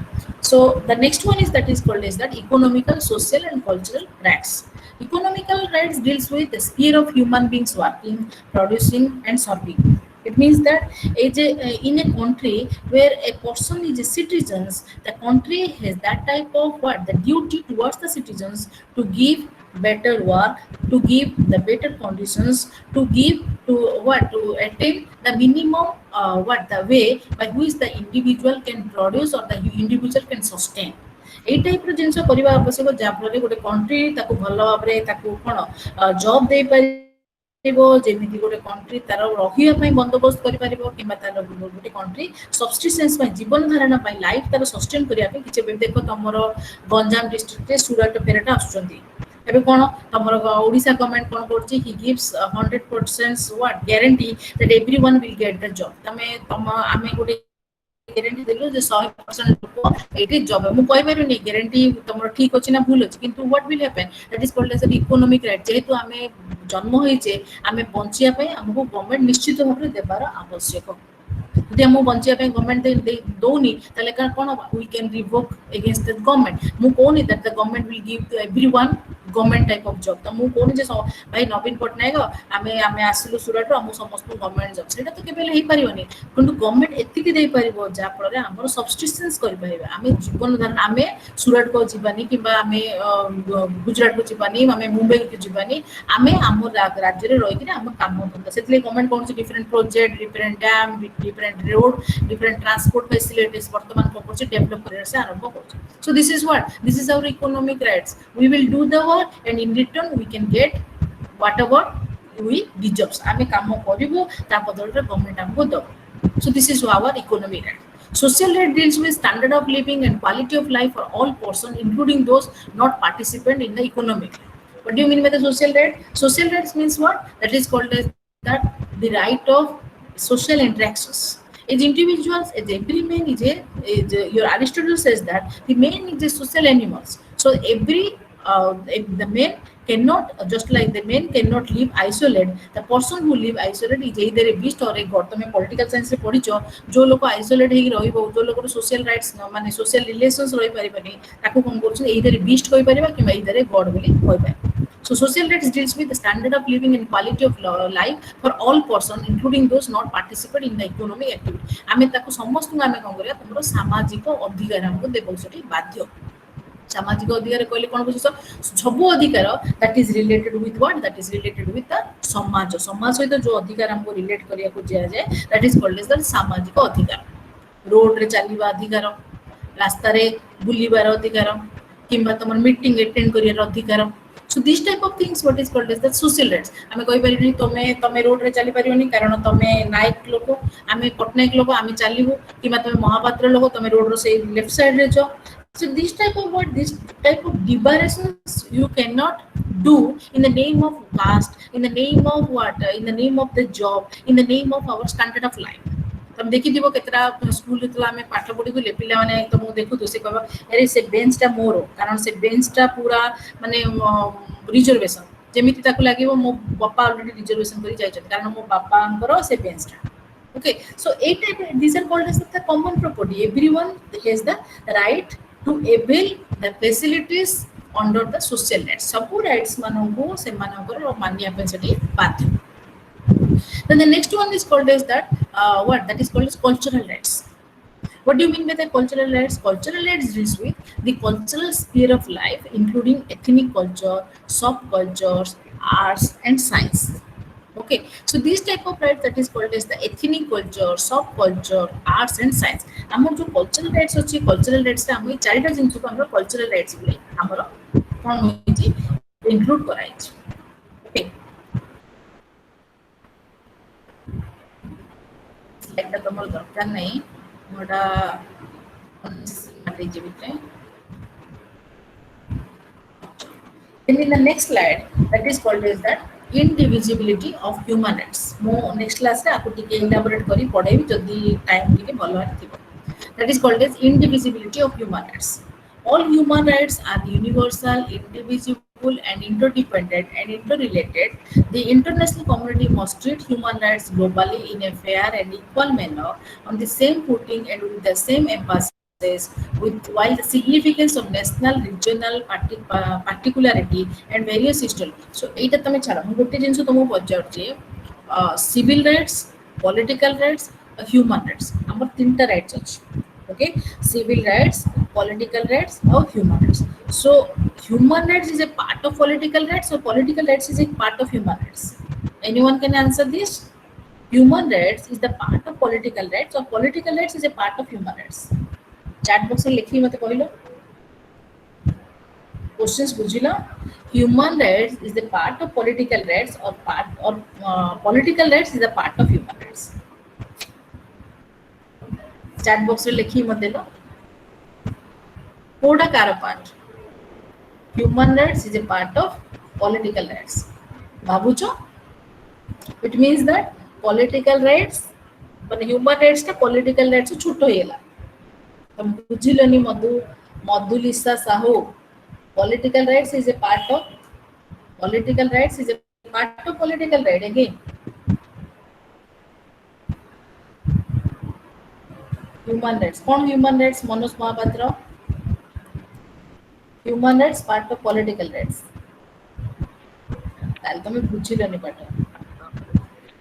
So the next one is that is called as that economical, social and cultural rights. Economical rights deals with the sphere of human beings working, producing and serving. It means that in a country where a person is a citizen, the country has that type of what? The duty towards the citizens to give better work, to give the better conditions, to give to what? To attain the minimum what? The way by which the individual can produce or the individual can sustain. এই টাইপର ଜିନିଷ କରିବା ଆବଶ୍ୟକ ଯାହାଫଳରେ ଗୋଟେ country ତାକୁ ଭଲ ଭାବରେ ତାକୁ କ'ଣ ଜବ୍ ଦେଇପାରିବ, ଯେମିତି ଗୋଟେ କଣ୍ଟ୍ରି ତାର ରହିବା ପାଇଁ ବନ୍ଦୋବସ୍ତ କରିପାରିବ କିମ୍ବା ତାର ଗୋଟେ କଣ୍ଟ୍ରି ସବସିଷ୍ଟେନ୍ସ ପାଇଁ ଜୀବନ ଧାରଣ ପାଇଁ ଲାଇଫ୍ ତାର ସଷ୍ଟେନ୍ କରିବା ପାଇଁ କିଛି ଏବେ ଦେଖ ତମର ଗଞ୍ଜାମ ଡିଷ୍ଟ୍ରିକ୍ଟରେ ସୁରଟ ଫେରଟ ଆସୁଛନ୍ତି. ଏବେ କ'ଣ ତମର ଓଡ଼ିଶା ଗଭର୍ଣ୍ଣମେଣ୍ଟ କ'ଣ କରୁଛି? ହି gives 100% what guarantee that everyone will get the job. ଆମେ ଗୋଟେ ଗ୍ୟାରେଣ୍ଟି ଦେଲୁ ଯେ 100% ଲୋକ ଏଇଠି ଜବ୍ ମୁଁ କହିପାରିବିନି ଗ୍ୟାରେଣ୍ଟି ତମର ଠିକ୍ ଅଛି ନା ଭୁଲ ଅଛି, କିନ୍ତୁ what will happen? That is called age economic right. ଯେହେତୁ ଆମେ ଜନ୍ମ ହେଇଛେ, ଆମେ ବଞ୍ଚିବା ପାଇଁ ଆମକୁ ଗଭର୍ଣ୍ଣମେଣ୍ଟ ନିଶ୍ଚିତ ଭାବରେ ଦେବାର ଆବଶ୍ୟକ. ଯଦି ଆମକୁ ବଞ୍ଚିବା ପାଇଁ ଗଭର୍ଣ୍ଣମେଣ୍ଟ ଦଉନି ତାହେଲେ କ'ଣ we can revoke against the government. ମୁଁ କହୁନି that the government will give to everyone government type of job. ତ ମୁଁ କହୁନି ଯେ ଭାଇ ନବୀନ ପଟ୍ଟନାୟକ ଆମେ ଆସିଲୁ ସୁରଟରୁ ଆମକୁ ସମସ୍ତଙ୍କୁ ଗଭର୍ଣ୍ଣମେଣ୍ଟ ଜବ୍, ସେଇଟା ତ କେବେ ହେଲେ ହେଇପାରିବନି. କିନ୍ତୁ ଗଭର୍ଣ୍ଣମେଣ୍ଟ ଏତିକି ଦେଇପାରିବ ଯାହାଫଳରେ ଆମର ସବସିଷ୍ଟେନ୍ସ କରିପାରିବା. ଆମେ ଜୀବନ ଧାରଣ ଆମେ ସୁରଟକୁ ଯିବାନି କିମ୍ବା ଆମେ ଗୁଜରାଟକୁ ଯିବାନି, ଆମେ ମୁମ୍ବାଇକୁ ଯିବାନି, ଆମେ ଆମ ରାଜ୍ୟରେ ରହିକିରି ଆମ କାମ ଧନ୍ଦା. ସେଥିଲାଗି ଗଭର୍ଣ୍ଣମେଣ୍ଟ କ'ଣ କରୁଛି? Different project, different dam, different road, different transport facilities ବର୍ତ୍ତମାନ କ'ଣ କରୁଛି? ଡେଭଲପ କରିବା ସେ ଆରମ୍ଭ କରୁଛି. So this is what? This is our economic rights. We will do the work and in return we can get whatever we deserve. ଆମେ କାମ କରିବୁ ତା ବଦଳରେ ଗଭର୍ଣ୍ଣମେଣ୍ଟ ଆମକୁ ଦେବ. So this is our economic right. Social right deals with standard of living and quality of life for all persons, including those not participant in the economic. What do you mean by the social right? Social rights means what? That is called as that the right of social interactions. As individuals, as every man is your Aristotle says that the man is a social animals. So the man cannot, just like the man cannot live isolated, the person who live isolated is either a beast or a god. तमे political science रे पढिचो जो लोक isolated हेई रहिबो, जो लोकर social rights माने social relations रहि परिबनी, ताको कोन करछ either a beast कहि परिबा कि either a god बोली कहि पाए. So social rights deals with the standard of living and quality of life for all persons, including those not participate in the economic activity. आमे ताको समस्त आमे कोन करिया तमरो सामाजिक अधिकार हमको देबो सटी बाध्य. सामाजिक अधिकार कहले कोन बुझिसो? सब अधिकार that is related with what? That is related with the समाज. समाज सहित जो अधिकार हमको रिलेट करिया को जिया जाय, that is called as the सामाजिक अधिकार. रोड रे चलीबा अधिकार, रास्ता रे बुलीबार अधिकार, किंबा तमर मीटिंग अटेंड करिया अधिकार. So these type of things what is called as the social rights. आमे कहि परिनी तमे रोड रे चली परियोनी कारण तमे नायक लोक, आमे पटनायक लोक, आमे चालिबो किबा तमे महापात्र लोक, तमे रोड रो से लेफ्ट साइड रे जो. So this type of what? This type of deliberations you cannot do in the name of caste, in the name of what? In the name of the job, in the name of our standard of life. तम देखि दिबो केतरा school जेतला हमें पाठ पढी को पिला माने तो मु देखु तो से कहबा अरे से बेंच टा मोरो कारण से बेंच टा पूरा माने रिजर्वेशन ଯେମିତି ତାକୁ ଲାଗିବ ମୋ ବାପା ଅଲରେଡି ରିଜର୍ଭେସନ କରି ଯାଇଛନ୍ତି କାରଣ ମୋ ବାପାଙ୍କର ସେ ବେଞ୍ଚଟା okay so these are called as the common property everyone has the right to avail the facilities under the social rights ସବୁ rights ମାନଙ୍କୁ ସେମାନଙ୍କର ମାନିବା ପାଇଁ ସେଠି ବାଧ୍ୟ then the next one is called as that what that is called as cultural rights. What do you mean by the cultural rights? Cultural rights deals with the cultural sphere of life, including ethnic culture, subcultures, arts, and science. Okay, so these type of rights that is called as the ethnic culture, subculture, arts, and science. ଆମର जो cultural rights ଅଛି cultural rights ଟା ଆମେ ଚାରିଟା ଜିନିଷକୁ ଆମର cultural rights ବୋଲି ଆମର କ'ଣ ହେଇଛି include କରାଯାଇଛି. Okay. এটা তোমার দরকার নেই ওটা in the next slide that is called as that indivisibility of human rights mo next class रे आपको टिके elaborate करी पढ़ेबी जदी टाइम टिके भलो आथिबो that is called as indivisibility of human rights. All human rights are universal, indivisible, and interdependent and interrelated. The international community must treat human rights globally in a fair and equal manner, on the same footing and with the same emphasis, while the significance of national, regional particularity and various history. So, এইটা তুমি ছাড়া ମୁଁ ଗୋଟେ ଜିନିଷ ତମକୁ ପଚାରୁଛି civil rights, political rights, human rights. ଆମର ତିନିଟା rights ଅଛି. Okay, civil rights, political rights, or human rights. So, human rights is a part of political rights, or political rights is a part of human rights. Anyone can answer this? Human rights is the part of political rights, or political rights is a part of human rights. Chat box में लिखी मत कहलो. Questions बुझिला. Human rights is the part of political rights, or political rights is a part of human rights. Chat box रे लिखी मत देलो. कोडा car part. Human rights is a part of political rights. भाबुचो? It means that political rights माने human rights टा political rights से छुट्टो हेला. तम बुझिलोनी मधुलिसा Sahu. Political rights is a part of political rights right again. Human rights. कौन human rights? Manoj Mahapatra. Human rights part of political rights. ताल तो मैं बुझिलोनी पाठ.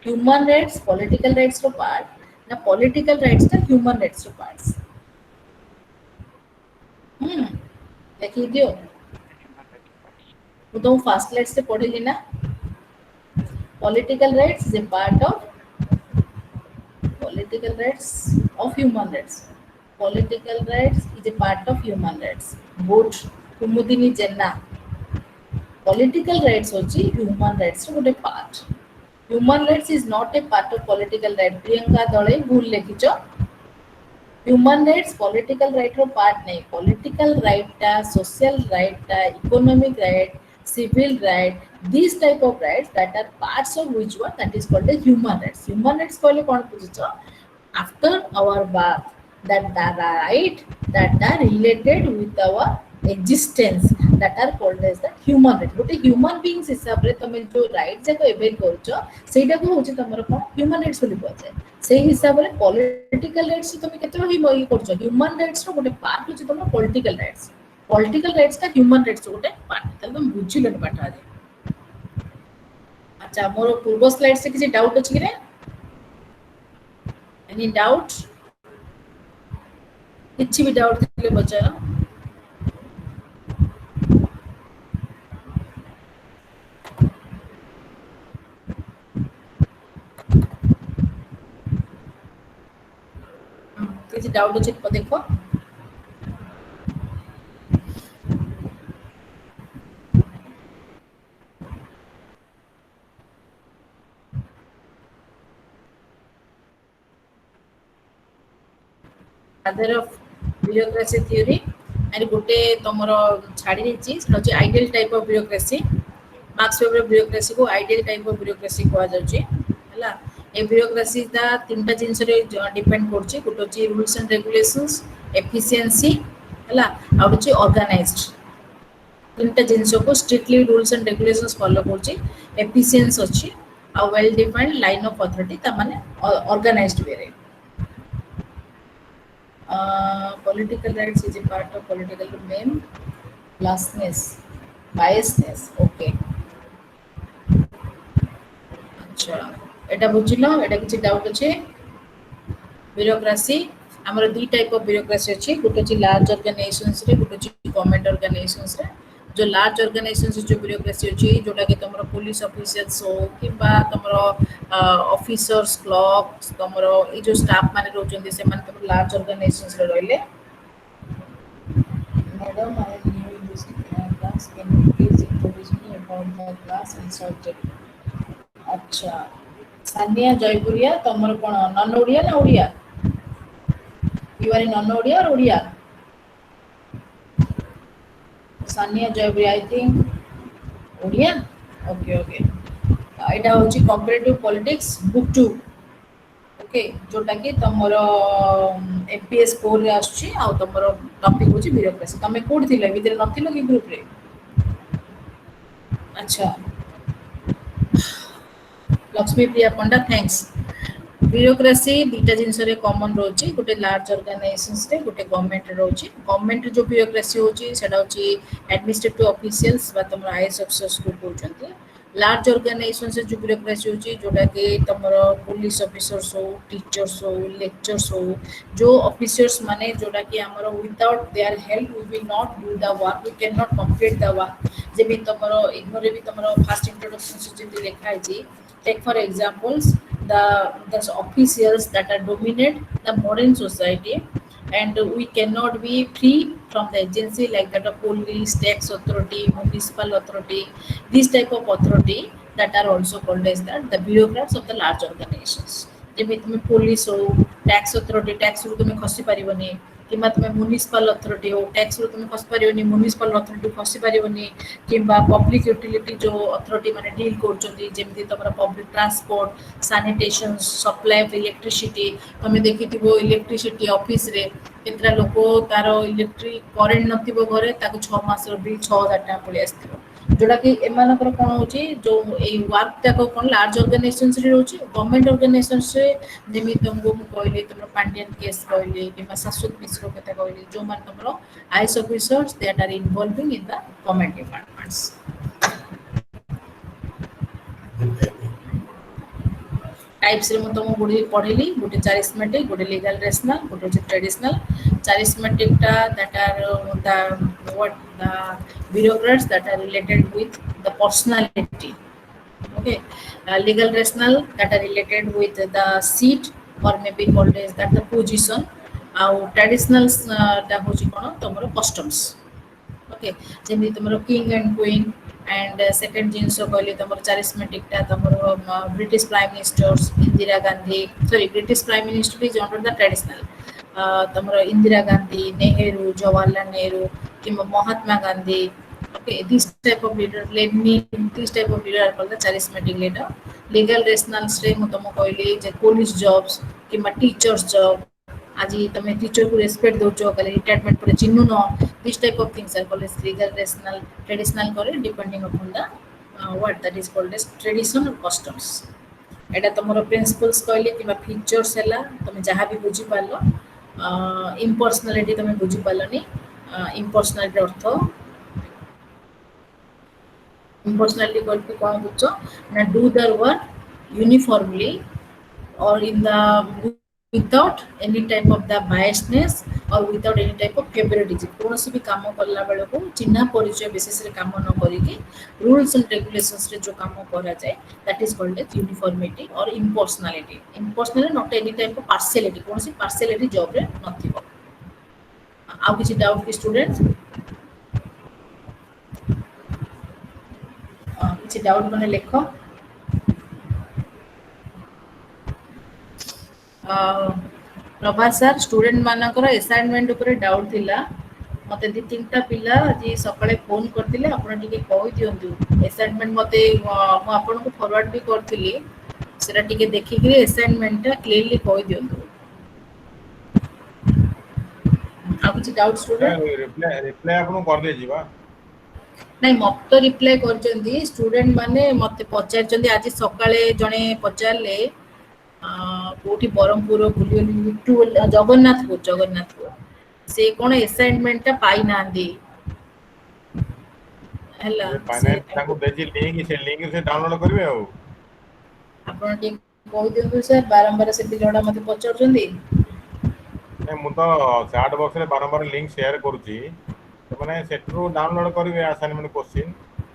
Human rights political rights रो part ना political rights टा human rights रो parts. देखिए दियो. वो तो फर्स्ट लाइट से पढ़ेली ना. Political rights is a part of political rights of human rights. Political rights is a part of human rights. Both कुमुदिनी जेन्ना. Political rights होची human rights रो गोटे part. Human rights is not a part of political right. Priyanka Dale भूल लेखिचो. Human rights political right रो part नहीं. Political right टा, social right टा, economic right, civil right, these type of rights that are parts of which one that is called as human rights. Human rights कहले कौन बुझिचो? After our birth, that the right that are related with our existence that are called as the human right. गोटे human beings हिसाब रे तमे जो rights जाको avail करछो सेटा को होची तमरो कोन human rights बोली कहै से हिसाब रे political rights तमे केते ही मई करछो human rights रो गोटे part होची तमरो political rights. Political rights का human rights गोटे part तमे बुझिलन पाठा दे. अच्छा मोर पूर्व स्लाइड से किसी डाउट अछि कि रे? Any doubt? किछि भी डाउट थे बच्चा किसी डाउट अछि तो देखो. Other of bureaucracy theory and गोटे तमरो छाड़ी देछि से ideal type of bureaucracy. Marks paper bureaucracy को आइडियल टाइप ऑफ ब्यूरोक्रेसी को जाउछि हला. ए ब्यूरोक्रेसी दा तीनटा जिंस रे डिपेंड करछि. गोटे छि रूल्स एंड रेगुलेशंस, एफिशिएंसी हला, आ होछि ऑर्गेनाइज्ड तीनटा जिनस को strictly rules and regulations follow करछि एफिशिएंस अछि a well defined line of authority ता माने ऑर्गेनाइज्ड वे रे political rights is a part of political domain classness biasness okay अच्छा एटा बुझिलो एटा किछि डाउट अछि ब्यूरोक्रेसी हमर दी टाइप ऑफ ब्यूरोक्रेसी अछि गुटे छि लार्ज ऑर्गेनाइजेशंस रे गुटे छि गवर्नमेंट ऑर्गेनाइजेशंस रे जो लार्ज ऑर्गेनाइजेशंस जो ब्यूरोक्रेसी अछि जोटा कि तमरो पुलिस ऑफिसर्स हो किबा तमरो ऑफिसर्स क्लर्क तमरो ए जो स्टाफ माने रहउछन्ती से माने तमरो लार्ज ऑर्गेनाइजेशंस रे रहले madam I am new in this class can you please introduce me about the class and subject अच्छा सानिया जयपुरिया तमर कोन नन ओडिया ना Odia you are in non Odia और Odia Sania Jaipuria I think Odia okay okay एटा होची कॉम्पिटिटिव पॉलिटिक्स बुक 2 ओके जोटा कि तमर एमपीएस 4 रे आछी आ तमर टॉपिक होची ब्यूरोक्रेसी तमे कोड थिले भीतर नथिलो कि ग्रुप रे अच्छा लक्ष्मी प्रिया पंडा थैंक्स ब्यूरोक्रेसी दुटा जिनस रे कॉमन रोची गोटे लार्ज ऑर्गेनाइजेशंस रे गोटे गवर्नमेंट रे रोची गवर्नमेंट जो ब्यूरोक्रेसी होची सेडा होची एडमिनिस्ट्रेटिव ऑफिशियल्स बा तमरो आईएएस ऑफिसर्स को कहउचंती लार्ज ऑर्गेनाइजेशन से जो ब्यूरोक्रेसी होची जोटा कि तमरो पुलिस ऑफिसर्स हो टीचर्स हो लेक्चरर्स हो जो ऑफिसर्स माने जोटा कि हमरो without their help we will not do the work we can not complete the work जेबी तमरो इग्नोरे भी तमरो फर्स्ट इंट्रोडक्शन से जेबी लिखा है जी take for examples the officials that are dominate the modern society and we cannot be free from the agency like that of police tax authority municipal authority these type of authority that are also called as the bureaucrats of the large organizations जेबी तुम police हो tax authority tax रू तुम खसी पारिबनी किबा तुम municipal authority हो tax रू तुम खसी पारिबनी म्युनिसिपल अथॉरिटी खसी पारिबनी किबा पब्लिक यूटिलिटी जो अथॉरिटी माने डील करचंती जेमति तमरा public transport sanitation supply of electricity तुम देखिथिबो इलेक्ट्रिसिटी ऑफिस रे केतरा लोको तारो इलेक्ट्रिक करंट नथिबो घरे ताको 6 मास रो बिल 6000 टाका पळे आस्थिबो जोटा कि एमानकर कोन होची जो ए वर्क टाको कोन लार्ज ऑर्गेनाइजेशंस रे होची गवर्नमेंट ऑर्गेनाइजेशंस से जेमि तुमको कहले तुम पांडियन केस कहले किबा शाश्वत मिश्र कथा कहले जो मान तुमरो IAS officers that are involving in the government departments types रे म तुम गुडी पढिली गुडी चारिस्मेटिक गुडी लीगल रेशनल गुडी traditional charismatic that are the what the bureaucrats that are related with the personality okay legal rational that are related with the seat or maybe called as that the position traditional ta hochi kono tomaro customs okay जेमि तमरो king and queen and second जिंस कहले तमरो charismatic ता तमरो British prime ministers Indira Gandhi sorry British prime minister is under the traditional तमरो इंदिरा गांधी नेहरू जवाहरलाल नेहरू किंबा Mahatma Gandhi okay this type of leader lenin this type of leader are called the charismatic leader legal rational रे म तम कहले जे पुलिस जॉब्स किंबा teachers job आज तमे teacher को रेस्पेक्ट दोचो कले रिटायरमेंट पर चिन्नु न this type of things are called as legal rational traditional करे depending upon the what that is called as tradition और कस्टम्स एटा तमरो प्रिंसिपल्स कहले किबा फीचर्स हैला तमे जहां भी बुझी पालो इम्पर्सनालिटी तमे बुझी पालोनी इम्पर्सनालिटी अर्थ इम्पर्सनालिटी करके कोन बुझो ना do their work uniformly or in the without any type of the biasness or without any type of favoritism कोनोसी भी काम करला बेले को चिन्हा परिचय बेसिस रे काम न करी के रूल्स एंड रेगुलेशंस रे जो काम करा जाय that is called as uniformity और impersonality impersonal not any type of partiality कोनोसी पार्शियलिटी जॉब रे नथिबो आ किछि डाउट की स्टूडेंट्स किछि डाउट माने लेखो प्रभात सर स्टूडेंट मानकर असाइनमेंट ऊपर डाउट थिला मते दी तीनटा पिला जी सकाळे फोन करथिले आपण टिके कहि दियंतु असाइनमेंट मते म आपण को फॉरवर्ड भी करथिली सेरा टिके देखि के असाइनमेंट ता क्लियरली कहि दियंतु आ कुछ डाउट स्टूडेंट रिप्लाई आपण कर दे जीवा ନାଇଁ ମତେ ରିପ୍ଲାଏ କରିଛନ୍ତି ଷ୍ଟୁଡେଣ୍ଟ ମାନେ ମତେ ପଚାରିଛନ୍ତି ଆଜି ସକାଳେ ଜଣେ ପଚାରିଲେ କୋଉଠି ବ୍ରହ୍ମପୁର ବୁଲିଗଲି ଜଗନ୍ନାଥପୁର ସେ କଣ ଆସାଇନମେଣ୍ଟ ଟା ପାଇନାହାନ୍ତି ହେଲା ସେ ସେ ଫାଇନାନ୍ସ ତାଙ୍କୁ ଦେଇଛି ଲିଙ୍କ, ସେ ଲିଙ୍କ ସେ ଡାଉନଲୋଡ କରିବେ ଆଉ। ଆପଣ ଟିକେ କହିଦିଅନ୍ତୁ ସାର୍ ବାରମ୍ବାର ସେ ପିଲାଗୁଡା ମତେ ପଚାରୁଛନ୍ତି। ମୁଁ ତ ଚାଟ ବକ୍ସରେ ବାରମ୍ବାର ଲିଙ୍କ ସେୟାର କରୁଛି, ସେମାନେ ସେଠରୁ ଡାଉନଲୋଡ କରିବେ ଆସାଇନମେଣ୍ଟ କୋଶ୍ଚିନ୍,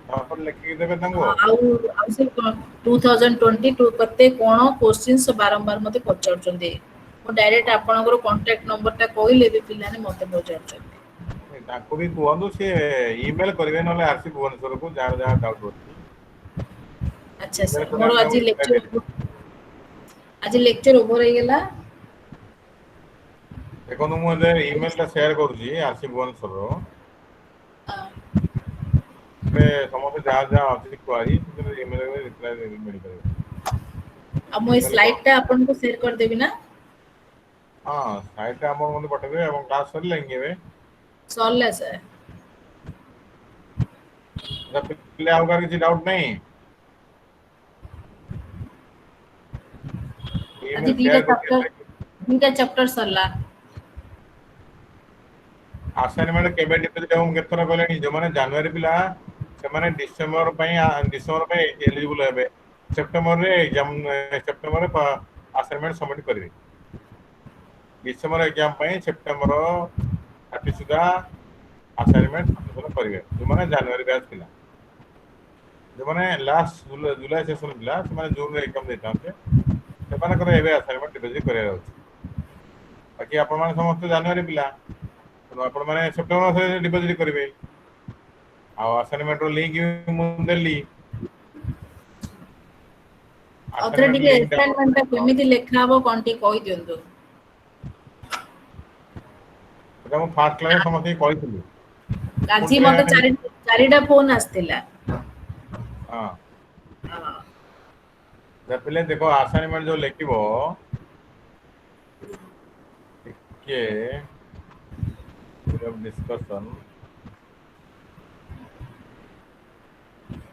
ତାପରେ ଲେଖିକି ଦେବେ ତାଙ୍କୁ ଆଉ। ଆଉ ସେ 2022 କେତେ କଣ କୋଶ୍ଚିନ୍ସ ବାରମ୍ବାର ମତେ ପଚାରୁଛନ୍ତି। ମୁଁ ଡାଇରେକ୍ଟ ଆପଣଙ୍କର କଣ୍ଟାକ୍ଟ ନମ୍ବର ଟା କହିଲେ ବି ପିଲାମାନେ ମତେ ପଚାରୁଛନ୍ତି। ତାଙ୍କୁ ବି କୁହନ୍ତୁ ସେ ଇମେଲ କରିବେ, ନହେଲେ ଆରସି ଭୁବନେଶ୍ୱରକୁ ଯାହାର ଯାହାର ଡାଉଟ ଅଛି। ଆଚ୍ଛା ଇମେଲ ସାର୍ କଲେ ମୋର ଆମେ ତାଙ୍କୁ ରିପ୍ଲାଏ ଦେଇଦେବୁ। ଆଜି ଲେକ୍ଚର ଓଭର ହେଇଗଲା। ଦେଖନ୍ତୁ ମୁଁ ଏବେ ଇମେଲ ଟା ସେୟାର କରୁଛି ଆରସି ଭୁବନେଶ୍ୱରର। ଏବେ ସମସ୍ତେ ଯାହା ଯାହା ଅଛି କ୍ୱାରି ସେଥିରେ ଇମେଲରେ ରିପ୍ଲାଏ ମିଳିପାରିବ। ଆଉ ମୁଁ ଏଇ ଇମେଲ କଣ? ସ୍ଲାଇଡ ଟା ଆପଣଙ୍କୁ ସେୟାର କରିଦେବି ନା? ହଁ ସାଇଟଟା ଆପଣ ମୋତେ ପଠେଇଦେବେ। ଏବଂ କ୍ଲାସ ସରିଲାଣି କି ଏବେ? ସରିଲା ସାର୍। ପିଲା ଆଉ କାହାର କିଛି ଡାଉଟ ନାହିଁ? ଆଜି ଇମେଲ ସେୟାର କରୁଛି ଏବେ। ଦିଟା ଚାପ୍ଟର ସରିଲା। ଆସାଇନମେଣ୍ଟ କେବେ ଡିପୋଜିଟ୍ ହେବ ମୁଁ କେତେଥର କହିଲିଣି, ଯୋଉମାନେ ଜାନୁଆରୀ ପିଲା ସେମାନେ ଡିସେମ୍ବର ପାଇଁ ଏଲିଜିବୁଲ ହେବେ। ସେପ୍ଟେମ୍ବରରେ ଆସାଇନମେଣ୍ଟ ସବମିଟ କରିବେ। ଡିସେମ୍ବର ଏକ୍ଜାମ ପାଇଁ ସେପ୍ଟେମ୍ବର 30 ସୁଦ୍ଧା ଆସାଇନମେଣ୍ଟ ସବମିଶନ କରିବେ, ଯୋଉମାନେ ଜାନୁଆରୀ ବ୍ୟାଚ୍ ପିଲା। ଯୋଉମାନେ ଲାଷ୍ଟ ଜୁଲାଇ ସେସନ ପିଲା ସେମାନେ ଜୁନରେ ଏକ୍ଜାମ ଦେଇଥାନ୍ତେ, ସେମାନଙ୍କର ଏବେ ଆସାଇନମେଣ୍ଟ ଡିପୋଜିଟ୍ କରିବାର ଅଛି। ବାକି ଆପଣମାନେ ସମସ୍ତେ ଜାନୁଆରୀ ପିଲା, ତେଣୁ ଆପଣମାନେ ସେପ୍ଟେମ୍ବର ମାସରେ ଡିପୋଜିଟ୍ କରିବେ। ଆଉ ଆସାଇନମେଣ୍ଟର ଲିଙ୍କ ବି ମୁଁ ଦେଲି। ଆଉଥରେ ଆସାଇନମେଣ୍ଟ ଟିକେ ଲିଙ୍କ ଆସାଇନମେଣ୍ଟ ଟା ଡାଉନଲୋଡ କେମିତି ଲେଖା ହବ କଣ ଟିକେ କହିଦିଅନ୍ତୁ। ସେଟା ମୁଁ ଫାଷ୍ଟ କ୍ଲାସରେ ସମସ୍ତଙ୍କୁ କହିଥିଲି। ଆଜି ମତେ ଚାରିଟା ଫୋନ ଆସିଥିଲା। ହଁ। ହଁ। ପିଲେ ଦେଖ ଆସାଇନମେଣ୍ଟ ଯୋଉ ଲେଖିବ ଟିକେ ଫ୍ରିଡମ ଡିସ୍କସନ